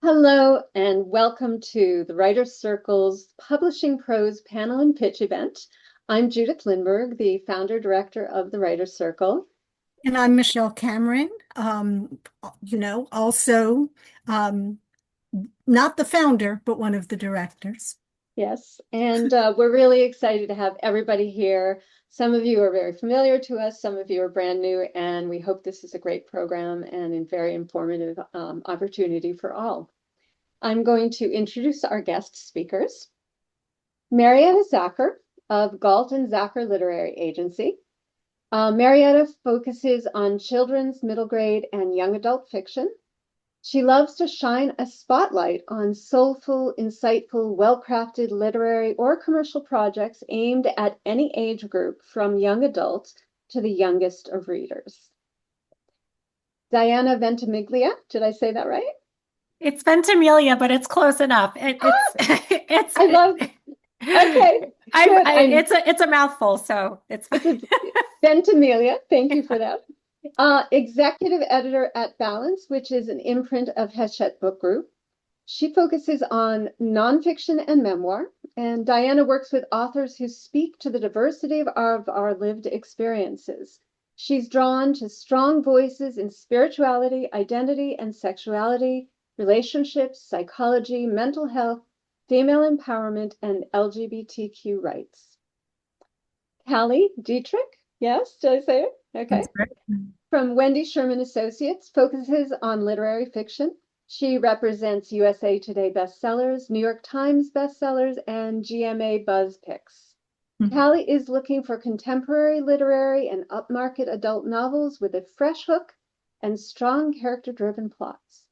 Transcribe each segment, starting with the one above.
Hello and welcome to the Writers Circle's Publishing Prose panel and pitch event. I'm Judith Lindberg, the founder director of the Writers Circle. And I'm Michelle Cameron, also um, not the founder, but one of the directors. Yes, and we're really excited to have everybody here. Some of you are very familiar to us, some of you are brand new, and we hope this is a great program and a very informative opportunity for all. I'm going to introduce our guest speakers. Marietta Zacher of Galt and Zacher Literary Agency. Marietta focuses on children's, middle grade, and young adult fiction. She loves to shine a spotlight on soulful, insightful, well-crafted literary or commercial projects aimed at any age group from young adults to the youngest of readers. Diana Ventimiglia, did I say that right? It's Ventimiglia, but it's close enough. It's I love. Okay, it's a mouthful, so it's Ventimiglia. Thank you for that. Executive editor at Balance, which is an imprint of Hachette Book Group. She focuses on nonfiction and memoir, and Diana works with authors who speak to the diversity of our lived experiences. She's drawn to strong voices in spirituality, identity and sexuality, relationships, psychology, mental health, female empowerment, and LGBTQ rights. Callie Dietrich, yes, did I say it? Okay. From Wendy Sherman Associates, focuses on literary fiction. She represents USA Today bestsellers, New York Times bestsellers, and GMA Buzz Picks. Callie is looking for contemporary literary and upmarket adult novels with a fresh hook and strong character-driven plots.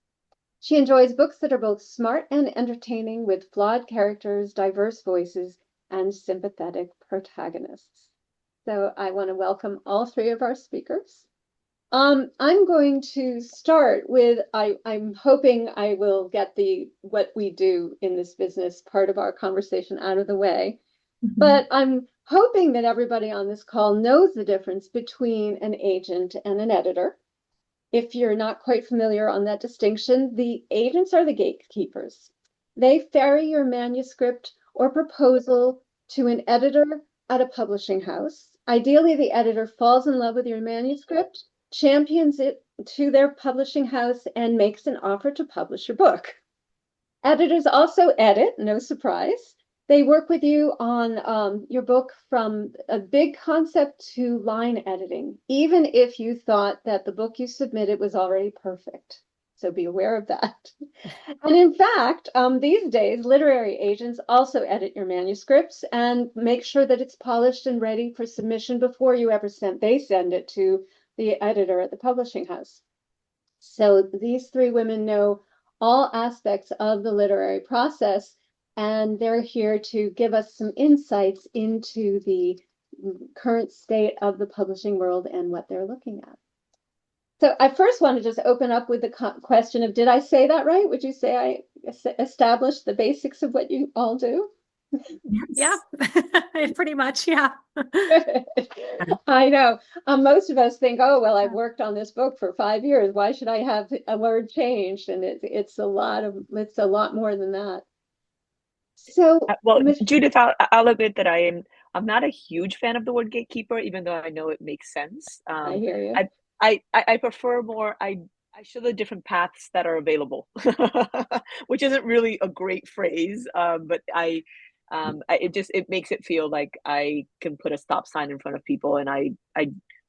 She enjoys books that are both smart and entertaining with flawed characters, diverse voices, and sympathetic protagonists. So I want to welcome all three of our speakers. I'm going to start with, I'm hoping I will get what we do in this business part of our conversation out of the way. But I'm hoping that everybody on this call knows the difference between an agent and an editor. If you're not quite familiar on that distinction, the agents are the gatekeepers. They ferry your manuscript or proposal to an editor at a publishing house. Ideally, the editor falls in love with your manuscript, champions it to their publishing house, and makes an offer to publish your book. Editors also edit, no surprise. They work with you on your book from a big concept to line editing, even if you thought that the book you submitted was already perfect. So be aware of that. And in fact, these days, literary agents also edit your manuscripts and make sure that it's polished and ready for submission before they send it to the editor at the publishing house. So these three women know all aspects of the literary process, and they're here to give us some insights into the current state of the publishing world and what they're looking at. So I first want to just open up with the question of, did I say that right? Would you say I established the basics of what you all do? Yeah, pretty much, yeah. I know. Most of us think, oh, well, I've worked on this book for 5 years. Why should I have a word changed? And it's a lot more than that. So, well, Judith, I'll admit that I'm not a huge fan of the word gatekeeper, even though I know it makes sense. I hear you. I prefer more. I show the different paths that are available, which isn't really a great phrase, but it makes it feel like I can put a stop sign in front of people, and I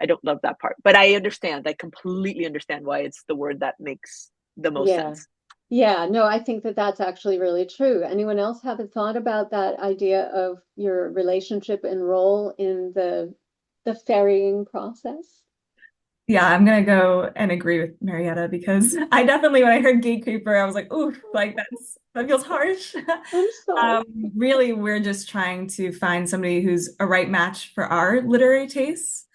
don't love that part. But I understand. I completely understand why it's the word that makes the most sense. Yeah, no, I think that that's actually really true. Anyone else have a thought about that idea of your relationship and role in the ferrying process? Yeah, I'm gonna go and agree with Marietta because I definitely, when I heard gatekeeper, I was like, ooh, like that feels harsh. I'm sorry. Really, we're just trying to find somebody who's a right match for our literary tastes,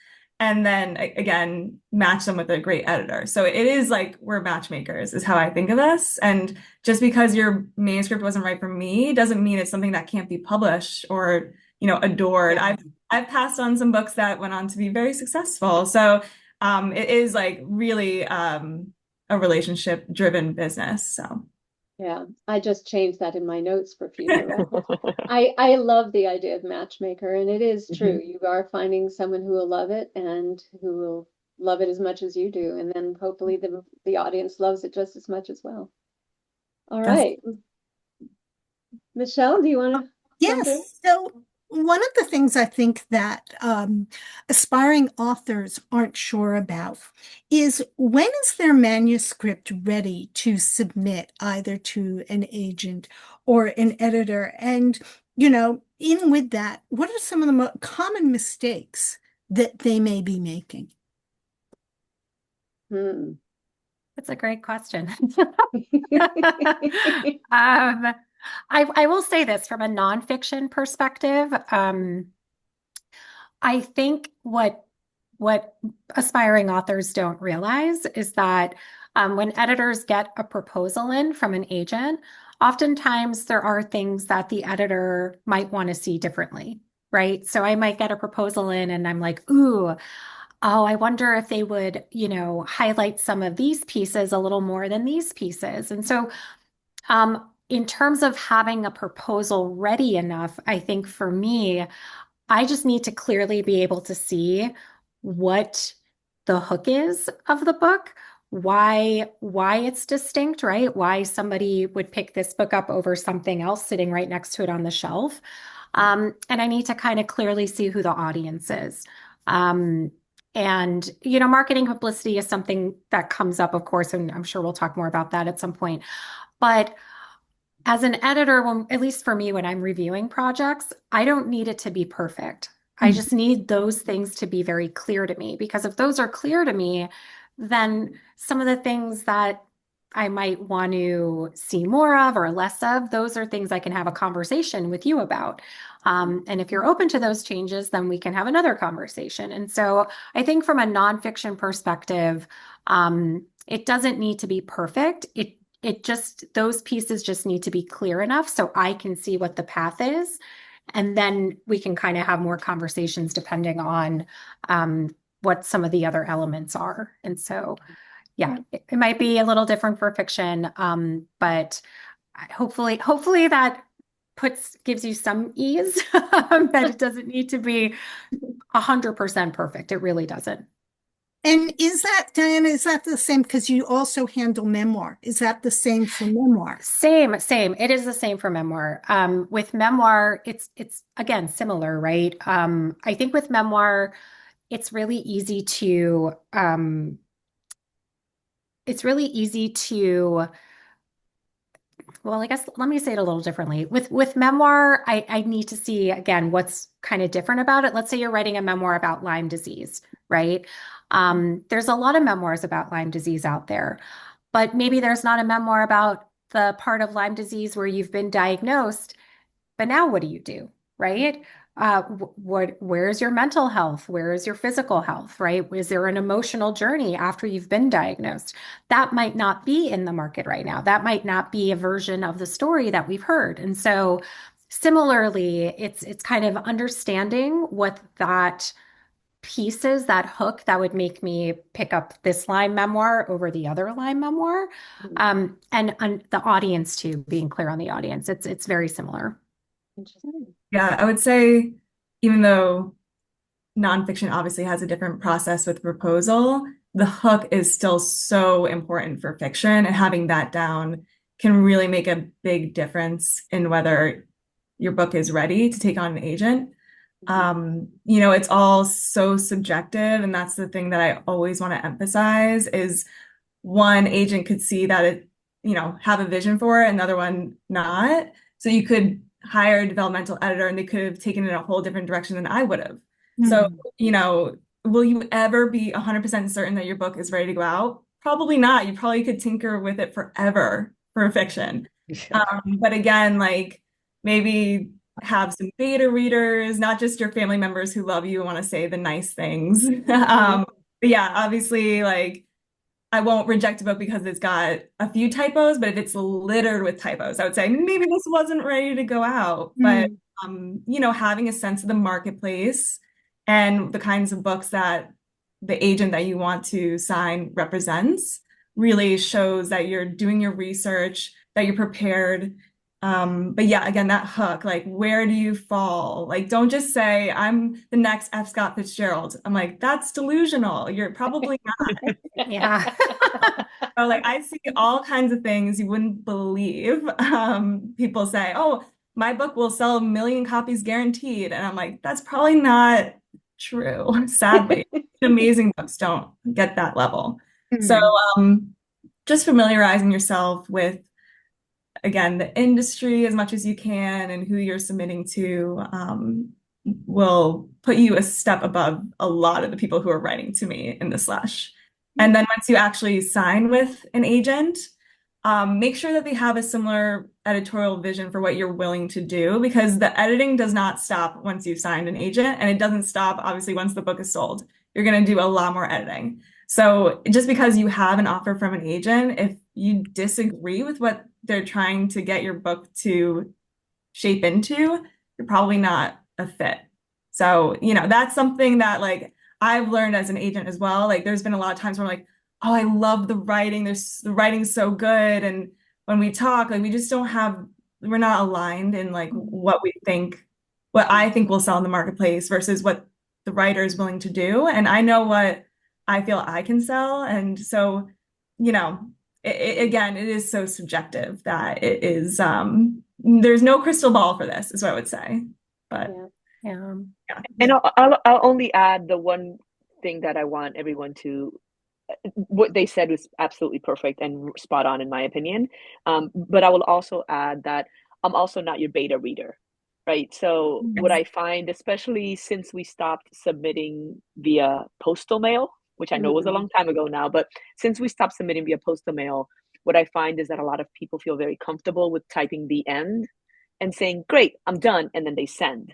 and then again, match them with a great editor. So it is like we're matchmakers, is how I think of us. And just because your manuscript wasn't right for me doesn't mean it's something that can't be published or, adored. Yeah. I've passed on some books that went on to be very successful. So it is like really a relationship driven business. So Yeah, I just changed that in my notes for future reference. I love the idea of matchmaker, and it is true. You are finding someone who will love it and who will love it as much as you do, and then hopefully the audience loves it just as much as well. All That's right, Michelle, do you want to jump in? Yes. So one of the things I think that aspiring authors aren't sure about is when is their manuscript ready to submit either to an agent or an editor? And, in with that, what are some of the common mistakes that they may be making? Hmm. That's a great question. I will say this from a nonfiction perspective. I think what aspiring authors don't realize is that when editors get a proposal in from an agent, oftentimes there are things that the editor might want to see differently, right? So I might get a proposal in and I'm like, ooh, oh, I wonder if they would, highlight some of these pieces a little more than these pieces. And so in terms of having a proposal ready enough, I think for me, I just need to clearly be able to see what the hook is of the book, why it's distinct, right? Why somebody would pick this book up over something else sitting right next to it on the shelf. And I need to kind of clearly see who the audience is. And, marketing publicity is something that comes up, of course, and I'm sure we'll talk more about that at some point. But as an editor, at least for me, when I'm reviewing projects, I don't need it to be perfect. I just need those things to be very clear to me, because if those are clear to me, then some of the things that I might want to see more of or less of, those are things I can have a conversation with you about. And if you're open to those changes, then we can have another conversation. And so I think from a nonfiction perspective, it doesn't need to be perfect. Those pieces just need to be clear enough so I can see what the path is. And then we can kind of have more conversations depending on what some of the other elements are. And so, yeah, it might be a little different for fiction, but hopefully that gives you some ease that it doesn't need to be 100% perfect. It really doesn't. And Diana, is that the same? Because you also handle memoir. Is that the same for memoir? Same. It is the same for memoir. With memoir, it's again similar, right? I think with memoir, it's really easy to well, I guess let me say it a little differently. With memoir, I need to see again what's kind of different about it. Let's say you're writing a memoir about Lyme disease, right? There's a lot of memoirs about Lyme disease out there, but maybe there's not a memoir about the part of Lyme disease where you've been diagnosed, but now what do you do, right? Where's your mental health? Where is your physical health, right? Is there an emotional journey after you've been diagnosed? That might not be in the market right now. That might not be a version of the story that we've heard. And so similarly, it's kind of understanding what that piece is, that hook that would make me pick up this Lyme memoir over the other Lyme memoir. And the audience too, being clear on the audience. It's very similar. Interesting. Yeah, I would say even though nonfiction obviously has a different process with proposal, the hook is still so important for fiction, and having that down can really make a big difference in whether your book is ready to take on an agent. It's all so subjective, and that's the thing that I always want to emphasize is one agent could see that it, have a vision for it, another one not. So you could hire a developmental editor and they could have taken it in a whole different direction than I would have. So, will you ever be 100% certain that your book is ready to go out? Probably not. You probably could tinker with it forever for fiction. But again, like maybe have some beta readers, not just your family members who love you and want to say the nice things. But yeah, obviously, like I won't reject a book because it's got a few typos, but if it's littered with typos, I would say maybe this wasn't ready to go out. But having a sense of the marketplace and the kinds of books that the agent that you want to sign represents really shows that you're doing your research, that you're prepared. But yeah, again, that hook, like, where do you fall? Like, don't just say, I'm the next F. Scott Fitzgerald. I'm like, that's delusional. You're probably not. Yeah. So, like, I see all kinds of things you wouldn't believe. People say, oh, my book will sell 1 million copies guaranteed. And I'm like, that's probably not true, sadly. Amazing books don't get that level. So, just familiarizing yourself with, again, the industry as much as you can and who you're submitting to, will put you a step above a lot of the people who are writing to me in the slash. And then once you actually sign with an agent, make sure that they have a similar editorial vision for what you're willing to do, because the editing does not stop once you've signed an agent, and it doesn't stop, obviously, once the book is sold. You're going to do a lot more editing. So just because you have an offer from an agent, if you disagree with what they're trying to get your book to shape into, you're probably not a fit. So, that's something that, like, I've learned as an agent as well. Like, there's been a lot of times where I'm like, oh, I love the writing. The writing's so good. And when we talk, like, we're not aligned in, like, what I think will sell in the marketplace versus what the writer is willing to do. And I know what I feel I can sell. And so, again, it is so subjective that it is, there's no crystal ball for this, is what I would say. But Yeah. And I'll only add the one thing that I want everyone to, what they said was absolutely perfect and spot on in my opinion. But I will also add that I'm also not your beta reader, right? So what I find, especially since we stopped submitting via postal mail, which I know was a long time ago now, but since we stopped submitting via postal mail, what I find is that a lot of people feel very comfortable with typing the end and saying, great, I'm done, and then they send.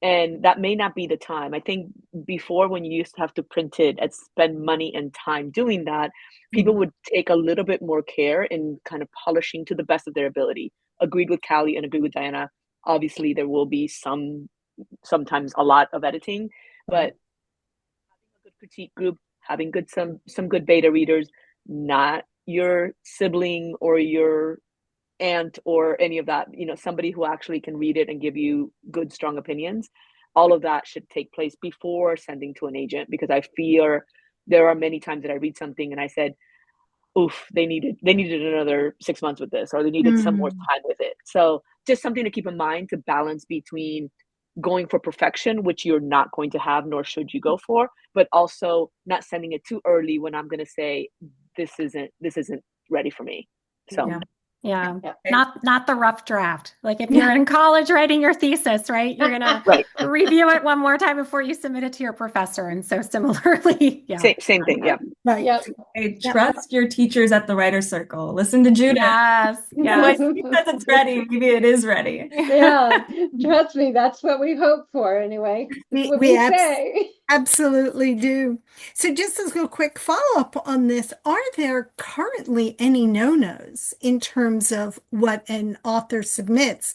And that may not be the time. I think before, when you used to have to print it and spend money and time doing that, people would take a little bit more care in kind of polishing to the best of their ability. Agreed with Callie and agreed with Diana. Obviously, there will be sometimes a lot of editing, but having a good critique group, having some good beta readers, not your sibling or your aunt or any of that, somebody who actually can read it and give you good, strong opinions. All of that should take place before sending to an agent, because I fear there are many times that I read something and I said, oof, they needed another 6 months with this, or they needed some more time with it. So just something to keep in mind, to balance between going for perfection, which you're not going to have, nor should you go for, but also not sending it too early when I'm going to say, this isn't ready for me. So Yeah. Not the rough draft. Like, if you're in college writing your thesis, right? You're gonna review it one more time before you submit it to your professor. And so similarly, same thing. Yeah. Right. Yep. Hey, trust your teachers at the writer's circle. Listen to Judith. Yes. Like, she says it's ready, maybe it is ready. Yeah, trust me, that's what we hope for anyway. That's what we say. Absolutely do. So just as a quick follow-up on this, are there currently any no-nos in terms of what an author submits?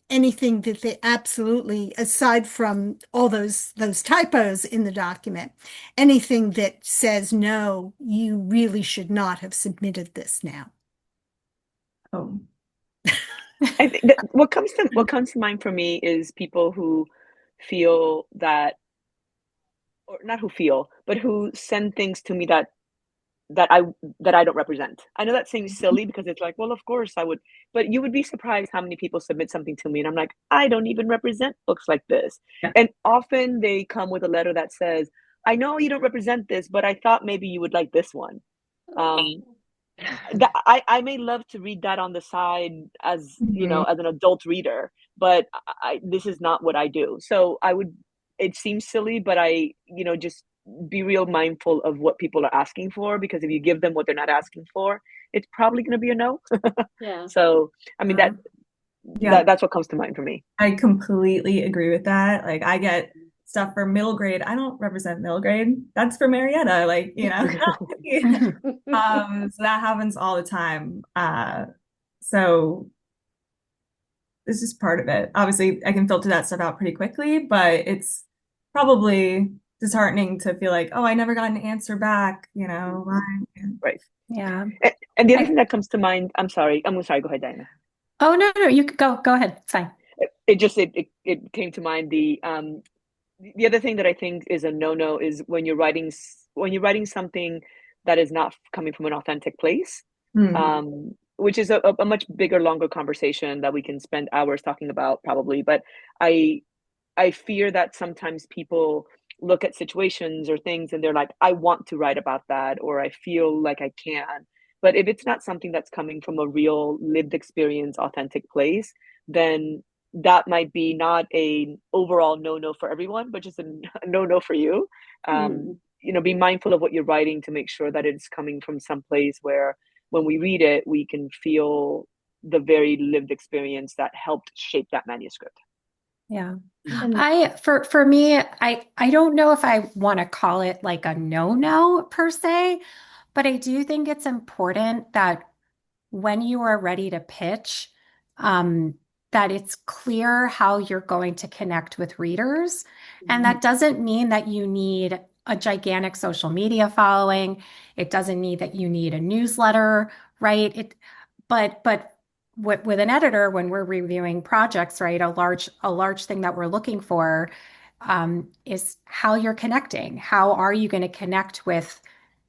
Anything that they absolutely, aside from all those typos in the document, anything that says, no, you really should not have submitted this now? Oh. I think that what comes to mind for me is people who feel that, or not who feel, but who send things to me that I don't represent. I know that seems silly, because it's like, well, of course I would, but you would be surprised how many people submit something to me and I'm like, I don't even represent books like this. Yeah. And often they come with a letter that says, I know you don't represent this, but I thought maybe you would like this one. I may love to read that on the side as as an adult reader, but this is not what I do. So it seems silly, but I just be real mindful of what people are asking for, because if you give them what they're not asking for, it's probably going to be a no. Yeah. So I mean, that's what comes to mind for me. I completely agree with that. Like, I get stuff for middle grade. I don't represent middle grade. That's for Marietta. Like, so that happens all the time. So this is part of it. Obviously, I can filter that stuff out pretty quickly, but it's probably disheartening to feel like, oh, I never got an answer back, Right. Yeah. And And the other thing that comes to mind, I'm sorry, go ahead, Diana. Oh, no, you could go ahead. It's fine. It came to mind the other thing that I think is a no-no is when you're writing something that is not coming from an authentic place, which is a much bigger, longer conversation that we can spend hours talking about probably. But I fear that sometimes people look at situations or things and they're like, I want to write about that, or I feel like I can. But if it's not something that's coming from a real lived experience, authentic place, then that might be not a overall no-no for everyone, but just a no-no for you. Be mindful of what you're writing to make sure that it's coming from some place where when we read it, we can feel the very lived experience that helped shape that manuscript. Yeah. And For me, I don't know if I want to call it like a no-no per se, but I do think it's important that when you are ready to pitch, that it's clear how you're going to connect with readers. And that doesn't mean that you need a gigantic social media following. It doesn't mean that you need a newsletter, right? But with an editor, when we're reviewing projects, right, a large thing that we're looking for is how you're connecting. How are you going to connect with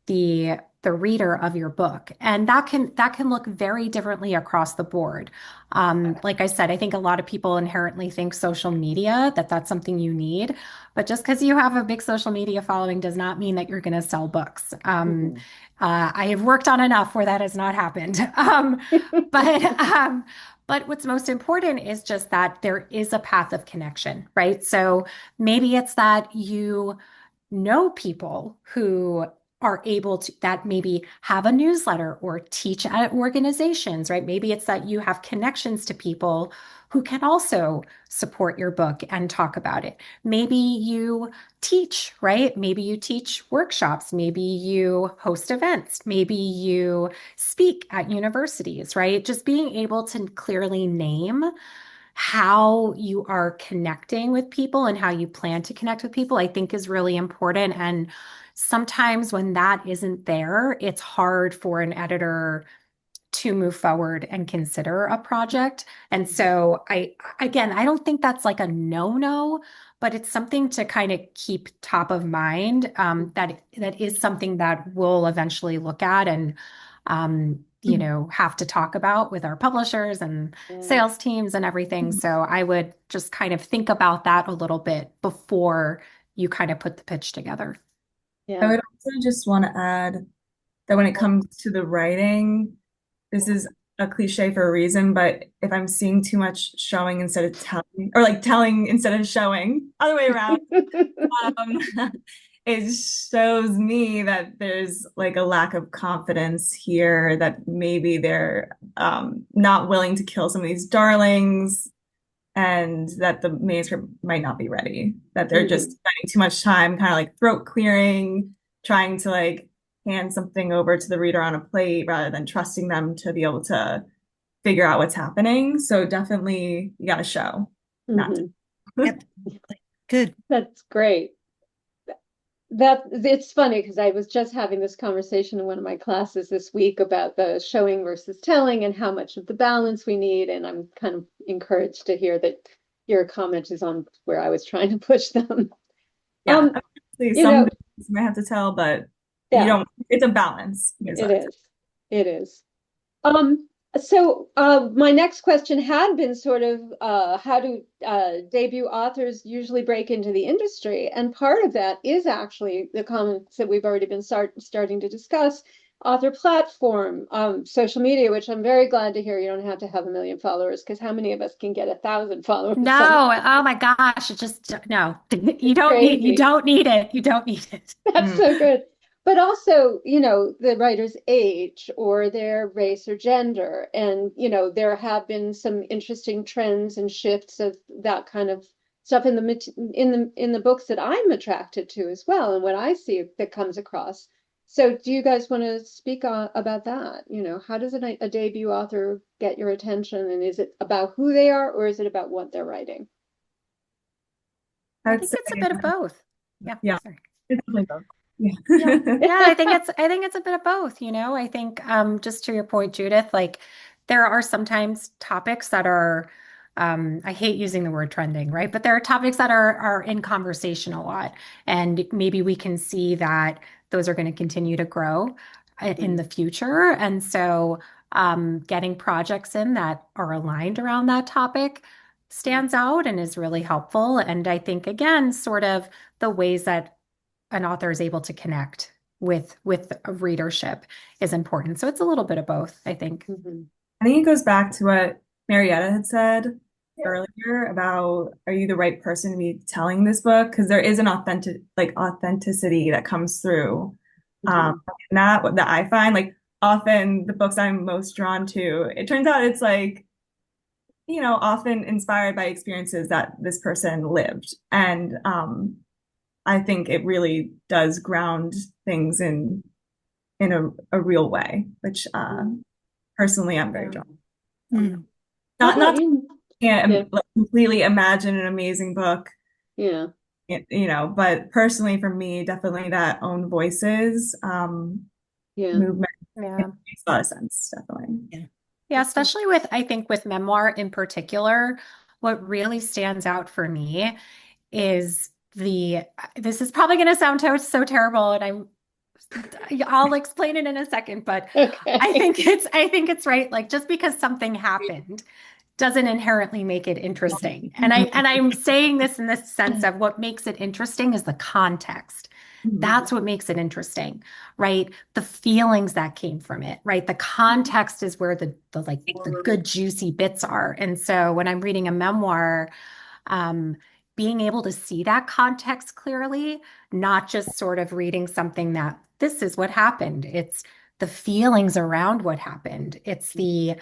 the reader of your book? And that can look very differently across the board. Like I said, I think a lot of people inherently think social media, that's something you need, but just because you have a big social media following does not mean that you're going to sell books. I have worked on enough where that has not happened. But what's most important is just that there is a path of connection, right? So maybe it's that you know people who are able to that maybe have a newsletter or teach at organizations, right? Maybe it's that you have connections to people who can also support your book and talk about it. Maybe you teach, right? Maybe you teach workshops, maybe you host events, maybe you speak at universities, right? Just being able to clearly name how you are connecting with people and how you plan to connect with people, I think is really important. And sometimes when that isn't there, it's hard for an editor to move forward and consider a project. And so I don't think that's like a no-no, but it's something to kind of keep top of mind, that is something that we'll eventually look at and have to talk about with our publishers and sales teams and everything. So I would just kind of think about that a little bit before you kind of put the pitch together. I would also just want to add that when it comes to the writing, this is a cliche for a reason, but if I'm seeing too much showing instead of telling, or like telling instead of showing, other way around, it shows me that there's like a lack of confidence here, that maybe they're not willing to kill some of these darlings, and that the manuscript might not be ready, that they're just spending too much time kind of like throat clearing, trying to like hand something over to the reader on a plate rather than trusting them to be able to figure out what's happening. So definitely you got to show. Yep. Good. That's great. That it's funny because I was just having this conversation in one of my classes this week about the showing versus telling and how much of the balance we need. And I'm kind of encouraged to hear that your comment is on where I was trying to push them. Yeah, some you might have to tell, but you don't. It's a balance. It is. So my next question had been sort of how do debut authors usually break into the industry? And part of that is actually the comments that we've already been starting to discuss: author platform, social media, which I'm very glad to hear you don't have to have 1 million followers, because how many of us can get 1,000 followers? No, oh my gosh, it just no. You don't need it. You don't need it. That's so good. But also, the writer's age or their race or gender. And, there have been some interesting trends and shifts of that kind of stuff in the books that I'm attracted to as well, and what I see that comes across. So do you guys want to speak about that? How does a debut author get your attention? And is it about who they are, or is it about what they're writing? I think it's a bit of both. Yeah. It's definitely both. Yeah. Yeah, I think it's a bit of both, you know. I think just to your point, Judith, like there are sometimes topics that are I hate using the word trending, right? But there are topics that are in conversation a lot. And maybe we can see that those are going to continue to grow in the future. And so getting projects in that are aligned around that topic stands out and is really helpful. And I think again, sort of the ways that an author is able to connect with a readership is important. So it's a little bit of both, I think. I think it goes back to what Marietta had said earlier about, are you the right person to be telling this book? Because there is an authenticity that comes through. And that I find, like, often the books I'm most drawn to, it turns out it's like, often inspired by experiences that this person lived. And I think it really does ground things in a real way, which personally I'm very drawn. Not can't like, completely imagine an amazing book, Yeah. But personally for me, definitely that own voices movement Yeah. makes a lot of sense, definitely. Yeah, especially I think with memoir in particular, what really stands out for me is this is probably going to sound so terrible, and I'll explain it in a second, but Okay. I think it's right. Like just because something happened doesn't inherently make it interesting. And I'm saying this in the sense of what makes it interesting is the context. That's what makes it interesting, right? The feelings that came from it, right? The context is where the good juicy bits are. And so when I'm reading a memoir, being able to see that context clearly, not just sort of reading something that this is what happened. It's the feelings around what happened. It's the,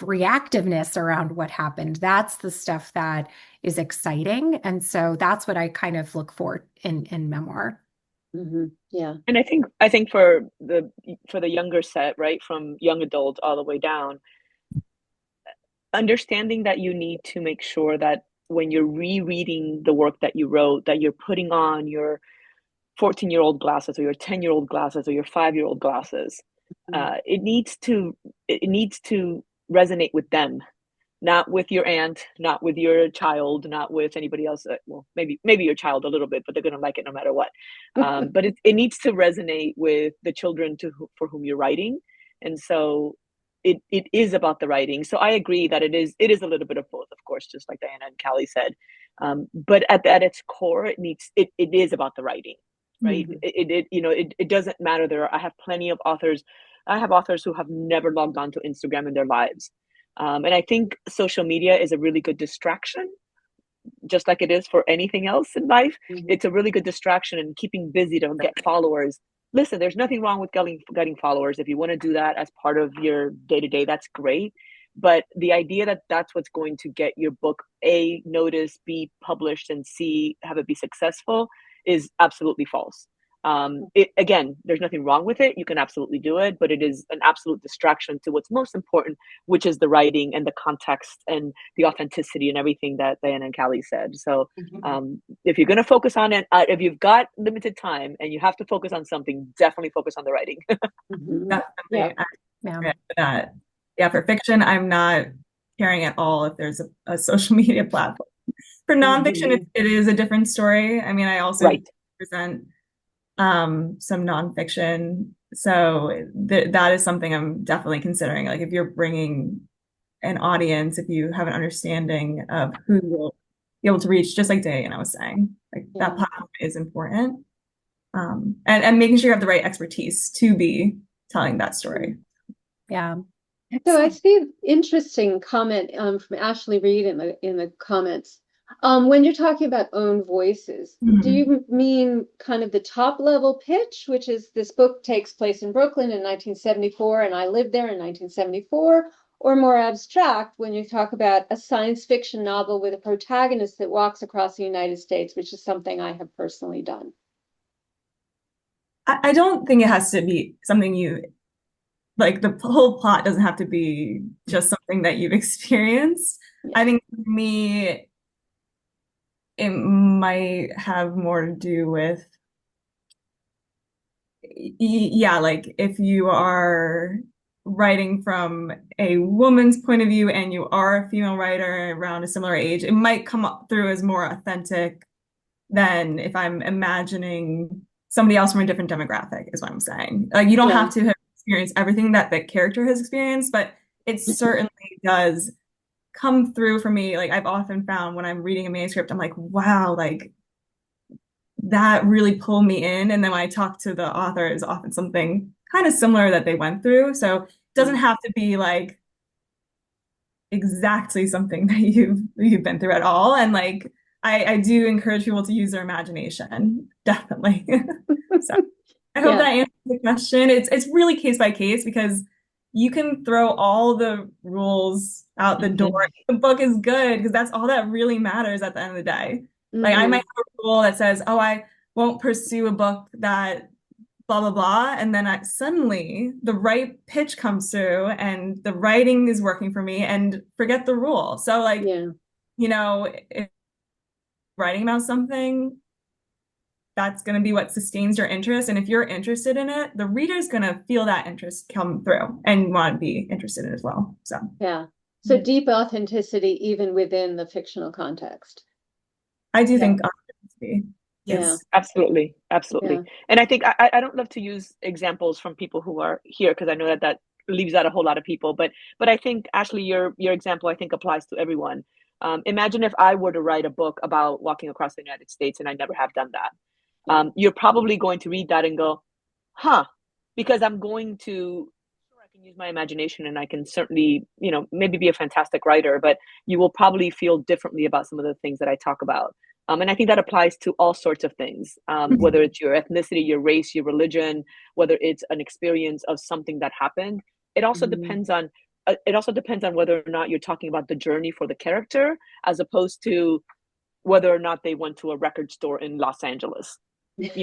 reactiveness around what happened. That's the stuff that is exciting. And so that's what I kind of look for in memoir. Yeah. And I think for the younger set, right, from young adult all the way down, understanding that you need to make sure that when you're rereading the work that you wrote, that you're putting on your 14-year-old glasses or your 10-year-old glasses or your 5-year-old glasses. It needs to resonate with them, not with your aunt, not with your child, not with anybody else. Well, maybe your child a little bit, but they're going to like it no matter what. But it needs to resonate with the children for whom you're writing, and so it is about the writing. So I agree that it is a little bit of both, of course, just like Diana and Callie said. But at its core, it is about the writing, right? It doesn't matter. I have plenty of authors. I have authors who have never logged on to Instagram in their lives. And I think social media is a really good distraction, just like it is for anything else in life. It's a really good distraction, and keeping busy to get followers. Listen, there's nothing wrong with getting followers. If you want to do that as part of your day-to-day, that's great. But the idea that that's what's going to get your book A, noticed, B, published, and C, have it be successful is absolutely false. Again, there's nothing wrong with it. You can absolutely do it, but it is an absolute distraction to what's most important, which is the writing and the context and the authenticity and everything that Diana and Callie said. So if you're going to focus on it, if you've got limited time and you have to focus on something, definitely focus on the writing. Definitely. Yeah, for fiction, I'm not caring at all if there's a social media platform. For nonfiction, it is a different story. I mean, I also present some nonfiction, so that is something I'm definitely considering. Like if you're bringing an audience, if you have an understanding of who you'll be able to reach, just like Diana was saying, like that platform is important, and making sure you have the right expertise to be telling that story. Yeah. So I see an interesting comment from Ashley Reed in the comments. When you're talking about own voices, do you mean kind of the top level pitch, which is this book takes place in Brooklyn in 1974 and I lived there in 1974, or more abstract when you talk about a science fiction novel with a protagonist that walks across the United States, which is something I have personally done? I don't think it has to be something like the whole plot doesn't have to be just something that you've experienced. I think for me, it might have more to do with yeah, like if you are writing from a woman's point of view and you are a female writer around a similar age, it might come up through as more authentic than if I'm imagining somebody else from a different demographic, is what I'm saying. Like you don't Yeah. have to have experienced everything that the character has experienced, but it certainly does come through for me. Like I've often found when I'm reading a manuscript, I'm like, wow, like that really pulled me in. And then when I talk to the author, it's often something kind of similar that they went through. So it doesn't have to be like exactly something that you've been through at all. And like I do encourage people to use their imagination, definitely. So I hope Yeah. that answers the question. It's really case by case because you can throw all the rules out the door. The book is good because that's all that really matters at the end of the day. Like I might have a rule that says, "Oh, I won't pursue a book that blah blah blah," and then suddenly the right pitch comes through and the writing is working for me, and forget the rule. So like, Yeah. if writing about something, that's going to be what sustains your interest. And if you're interested in it, the reader's going to feel that interest come through and want to be interested in it as well. So, Yeah. So deep authenticity, even within the fictional context. I do Yeah. think authenticity Yeah. is Absolutely, absolutely. Yeah. And I think I don't love to use examples from people who are here because I know that that leaves out a whole lot of people. But I think Ashley, your example I think applies to everyone. Imagine if I were to write a book about walking across the United States, and I never have done that. You're probably going to read that and go, huh, because I'm going to, sure, I can use my imagination and I can certainly, maybe be a fantastic writer, but you will probably feel differently about some of the things that I talk about. And I think that applies to all sorts of things, whether it's your ethnicity, your race, your religion, whether it's an experience of something that happened. It also depends on whether or not you're talking about the journey for the character, as opposed to whether or not they went to a record store in Los Angeles. If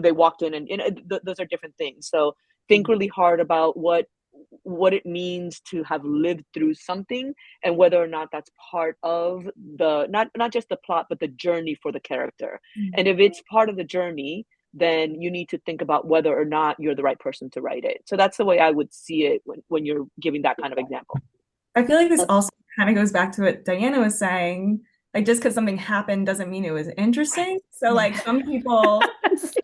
they walked in and those are different things. So think really hard about what it means to have lived through something, and whether or not that's part of the not just the plot but the journey for the character. And if it's part of the journey, then you need to think about whether or not you're the right person to write it. So that's the way I would see it when you're giving that kind of example. I feel like this also kind of goes back to what Diana was saying. Like just because something happened doesn't mean it was interesting. So like some people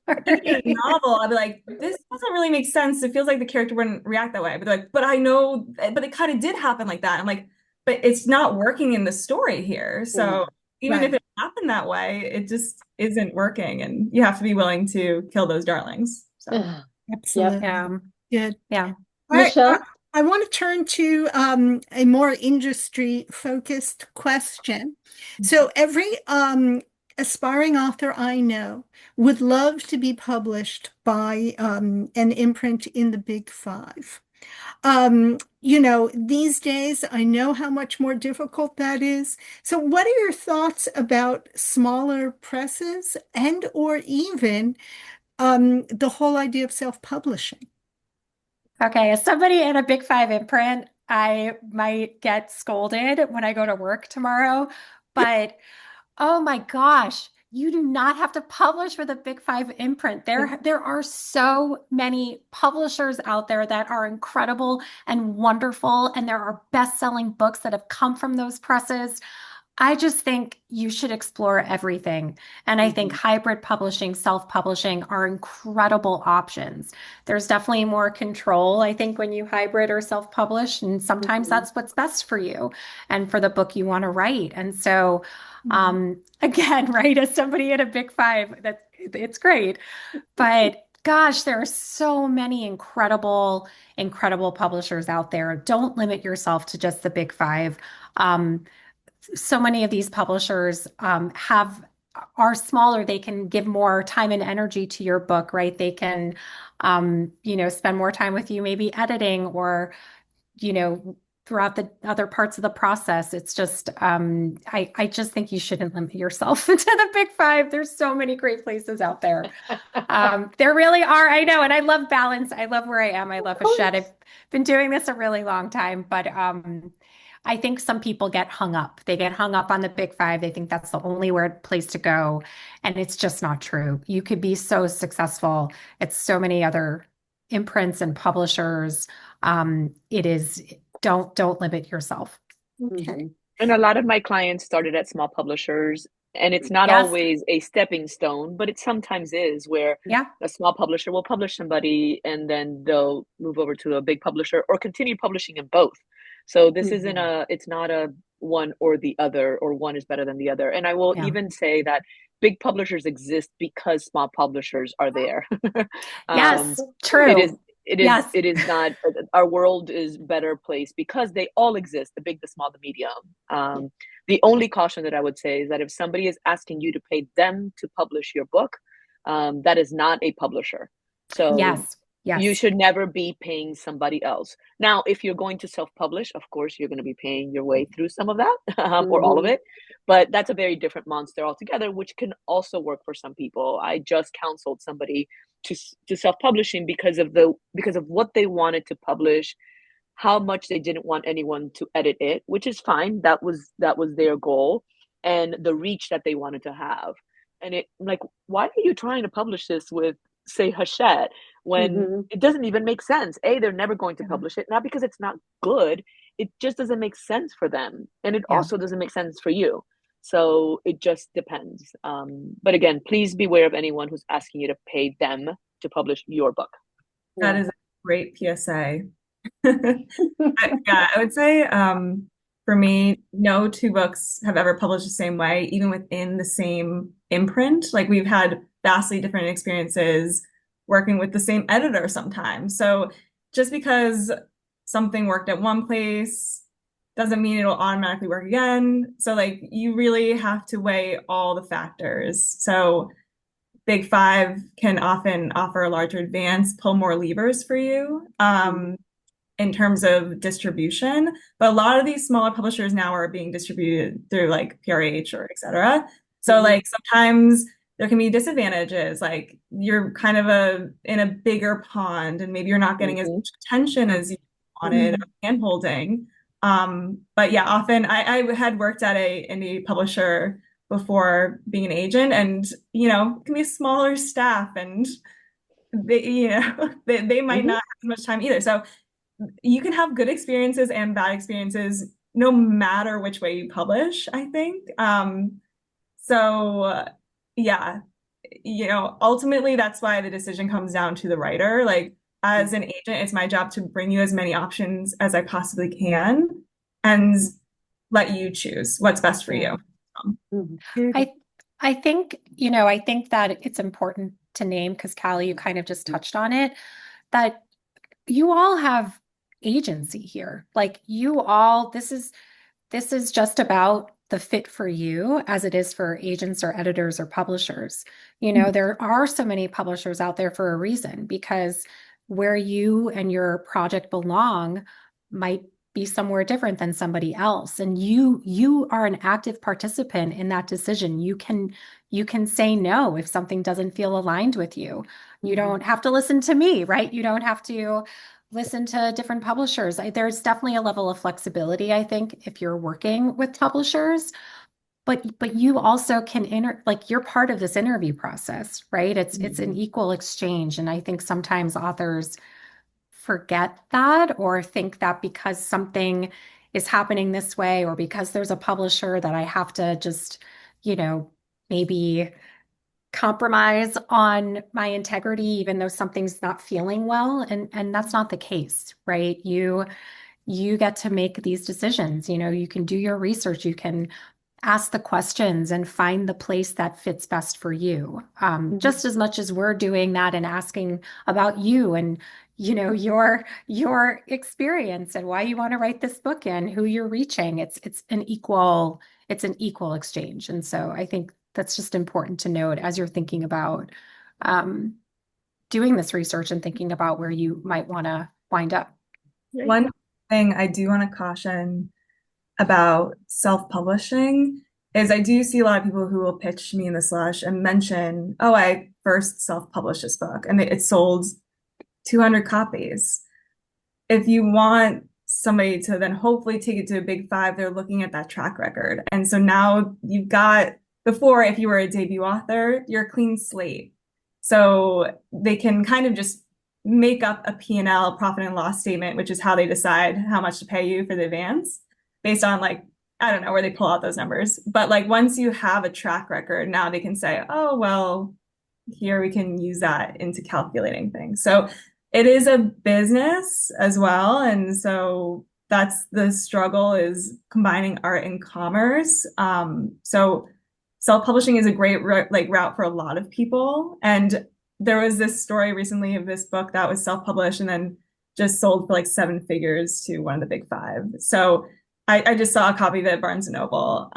reading a novel, I'll be like, this doesn't really make sense. It feels like the character wouldn't react that way. But they're like, but I know, but it kind of did happen like that. I'm like, but it's not working in the story here. So even if it happened that way, it just isn't working. And you have to be willing to kill those darlings. So Absolutely. Good. Yeah. All right. Michelle? I want to turn to a more industry-focused question. So every aspiring author I know would love to be published by an imprint in the Big Five. These days, I know how much more difficult that is. So what are your thoughts about smaller presses and or even the whole idea of self-publishing? Okay, as somebody in a Big Five imprint, I might get scolded when I go to work tomorrow, but oh my gosh, you do not have to publish with a Big Five imprint. There are so many publishers out there that are incredible and wonderful, and there are best-selling books that have come from those presses. I just think you should explore everything. And I think hybrid publishing, self-publishing are incredible options. There's definitely more control, I think, when you hybrid or self-publish, and sometimes that's what's best for you and for the book you want to write. And so, again, right, as somebody at a Big Five, it's great. But gosh, there are so many incredible, incredible publishers out there. Don't limit yourself to just the Big Five. So many of these publishers are smaller. They can give more time and energy to your book, right? They can, spend more time with you, maybe editing or, throughout the other parts of the process. It's just, I just think you shouldn't limit yourself to the Big Five. There's so many great places out there. There really are. I know. And I love balance. I love where I am. I love Hachette. I've been doing this a really long time, but I think some people get hung up. They get hung up on the big five. They think that's the only place to go. And it's just not true. You could be so successful at so many other imprints and publishers. It is, don't limit yourself. Okay. And a lot of my clients started at small publishers, and it's not Yes. always a stepping stone, but it sometimes is, where Yeah. a small publisher will publish somebody and then they'll move over to a big publisher or continue publishing in both. So this isn't it's not a one or the other, or one is better than the other. And I will Yeah. even say that big publishers exist because small publishers are there. Yes. It True. is Yes. it is not, our world is better placed because they all exist, the big, the small, the medium. The only caution that I would say is that if somebody is asking you to pay them to publish your book, that is not a publisher. So Yes. you Yes. should never be paying somebody else. Now, if you're going to self-publish, of course, you're going to be paying your way through some of that, or all of it. But that's a very different monster altogether, which can also work for some people. I just counseled somebody to self-publishing because of what they wanted to publish, how much they didn't want anyone to edit it, which is fine. That was their goal, and the reach that they wanted to have. And it, like, why are you trying to publish this with, say, Hachette, when it doesn't even make sense? They're never going to publish it, not because it's not good, it just doesn't make sense for them, and it also doesn't make sense for you. So it just depends. But again, please beware of anyone who's asking you to pay them to publish your book. That is a great PSA. I would say for me, no two books have ever published the same way, even within the same imprint. Like, we've had vastly different experiences working with the same editor sometimes. So just because something worked at one place doesn't mean it'll automatically work again. So like, you really have to weigh all the factors. So big five can often offer a larger advance, pull more levers for you in terms of distribution. But a lot of these smaller publishers now are being distributed through like PRH or et cetera. So like, sometimes there can be disadvantages. Like, you're kind of in a bigger pond, and maybe you're not getting as much attention as you wanted, hand holding. But yeah, often I had worked at a indie publisher before being an agent, and it can be a smaller staff, and they they might not have as much time either. So you can have good experiences and bad experiences no matter which way you publish, I think. So yeah, ultimately that's why the decision comes down to the writer. Like, as an agent, it's my job to bring you as many options as I possibly can and let you choose what's best for you. I think, I think that it's important to name, because Callie, you kind of just touched on it, that you all have agency here. Like, this is just about the fit for you as it is for agents or editors or publishers. There are so many publishers out there for a reason, because where you and your project belong might be somewhere different than somebody else, and you are an active participant in that decision. You can say no if something doesn't feel aligned with you. You don't have to listen to me, right? You don't have to listen to different publishers. There's definitely a level of flexibility, I think, if you're working with publishers, but you also can you're part of this interview process, right? It's an equal exchange. And I think sometimes authors forget that, or think that because something is happening this way, or because there's a publisher, that I have to just, maybe compromise on my integrity, even though something's not feeling well. And that's not the case, right? You get to make these decisions. You can do your research, you can ask the questions and find the place that fits best for you. Just as much as we're doing that and asking about you and, your experience and why you want to write this book and who you're reaching. It's an equal exchange. And so I think that's just important to note as you're thinking about doing this research and thinking about where you might want to wind up. One thing I do want to caution about self-publishing is I do see a lot of people who will pitch me in the slush and mention, oh, I first self-published this book and it sold 200 copies. If you want somebody to then hopefully take it to a big five, they're looking at that track record. And so now you've got, before, if you were a debut author, you're a clean slate. So they can kind of just make up a P&L, profit and loss statement, which is how they decide how much to pay you for the advance based on like, I don't know where they pull out those numbers. But like once you have a track record, now they can say, oh, well, here we can use that into calculating things. So it is a business as well. And so that's the struggle, is combining art and commerce. So self-publishing is a great route for a lot of people. And there was this story recently of this book that was self-published and then just sold for like 7 figures to one of the big five. So I just saw a copy of it at Barnes & Noble.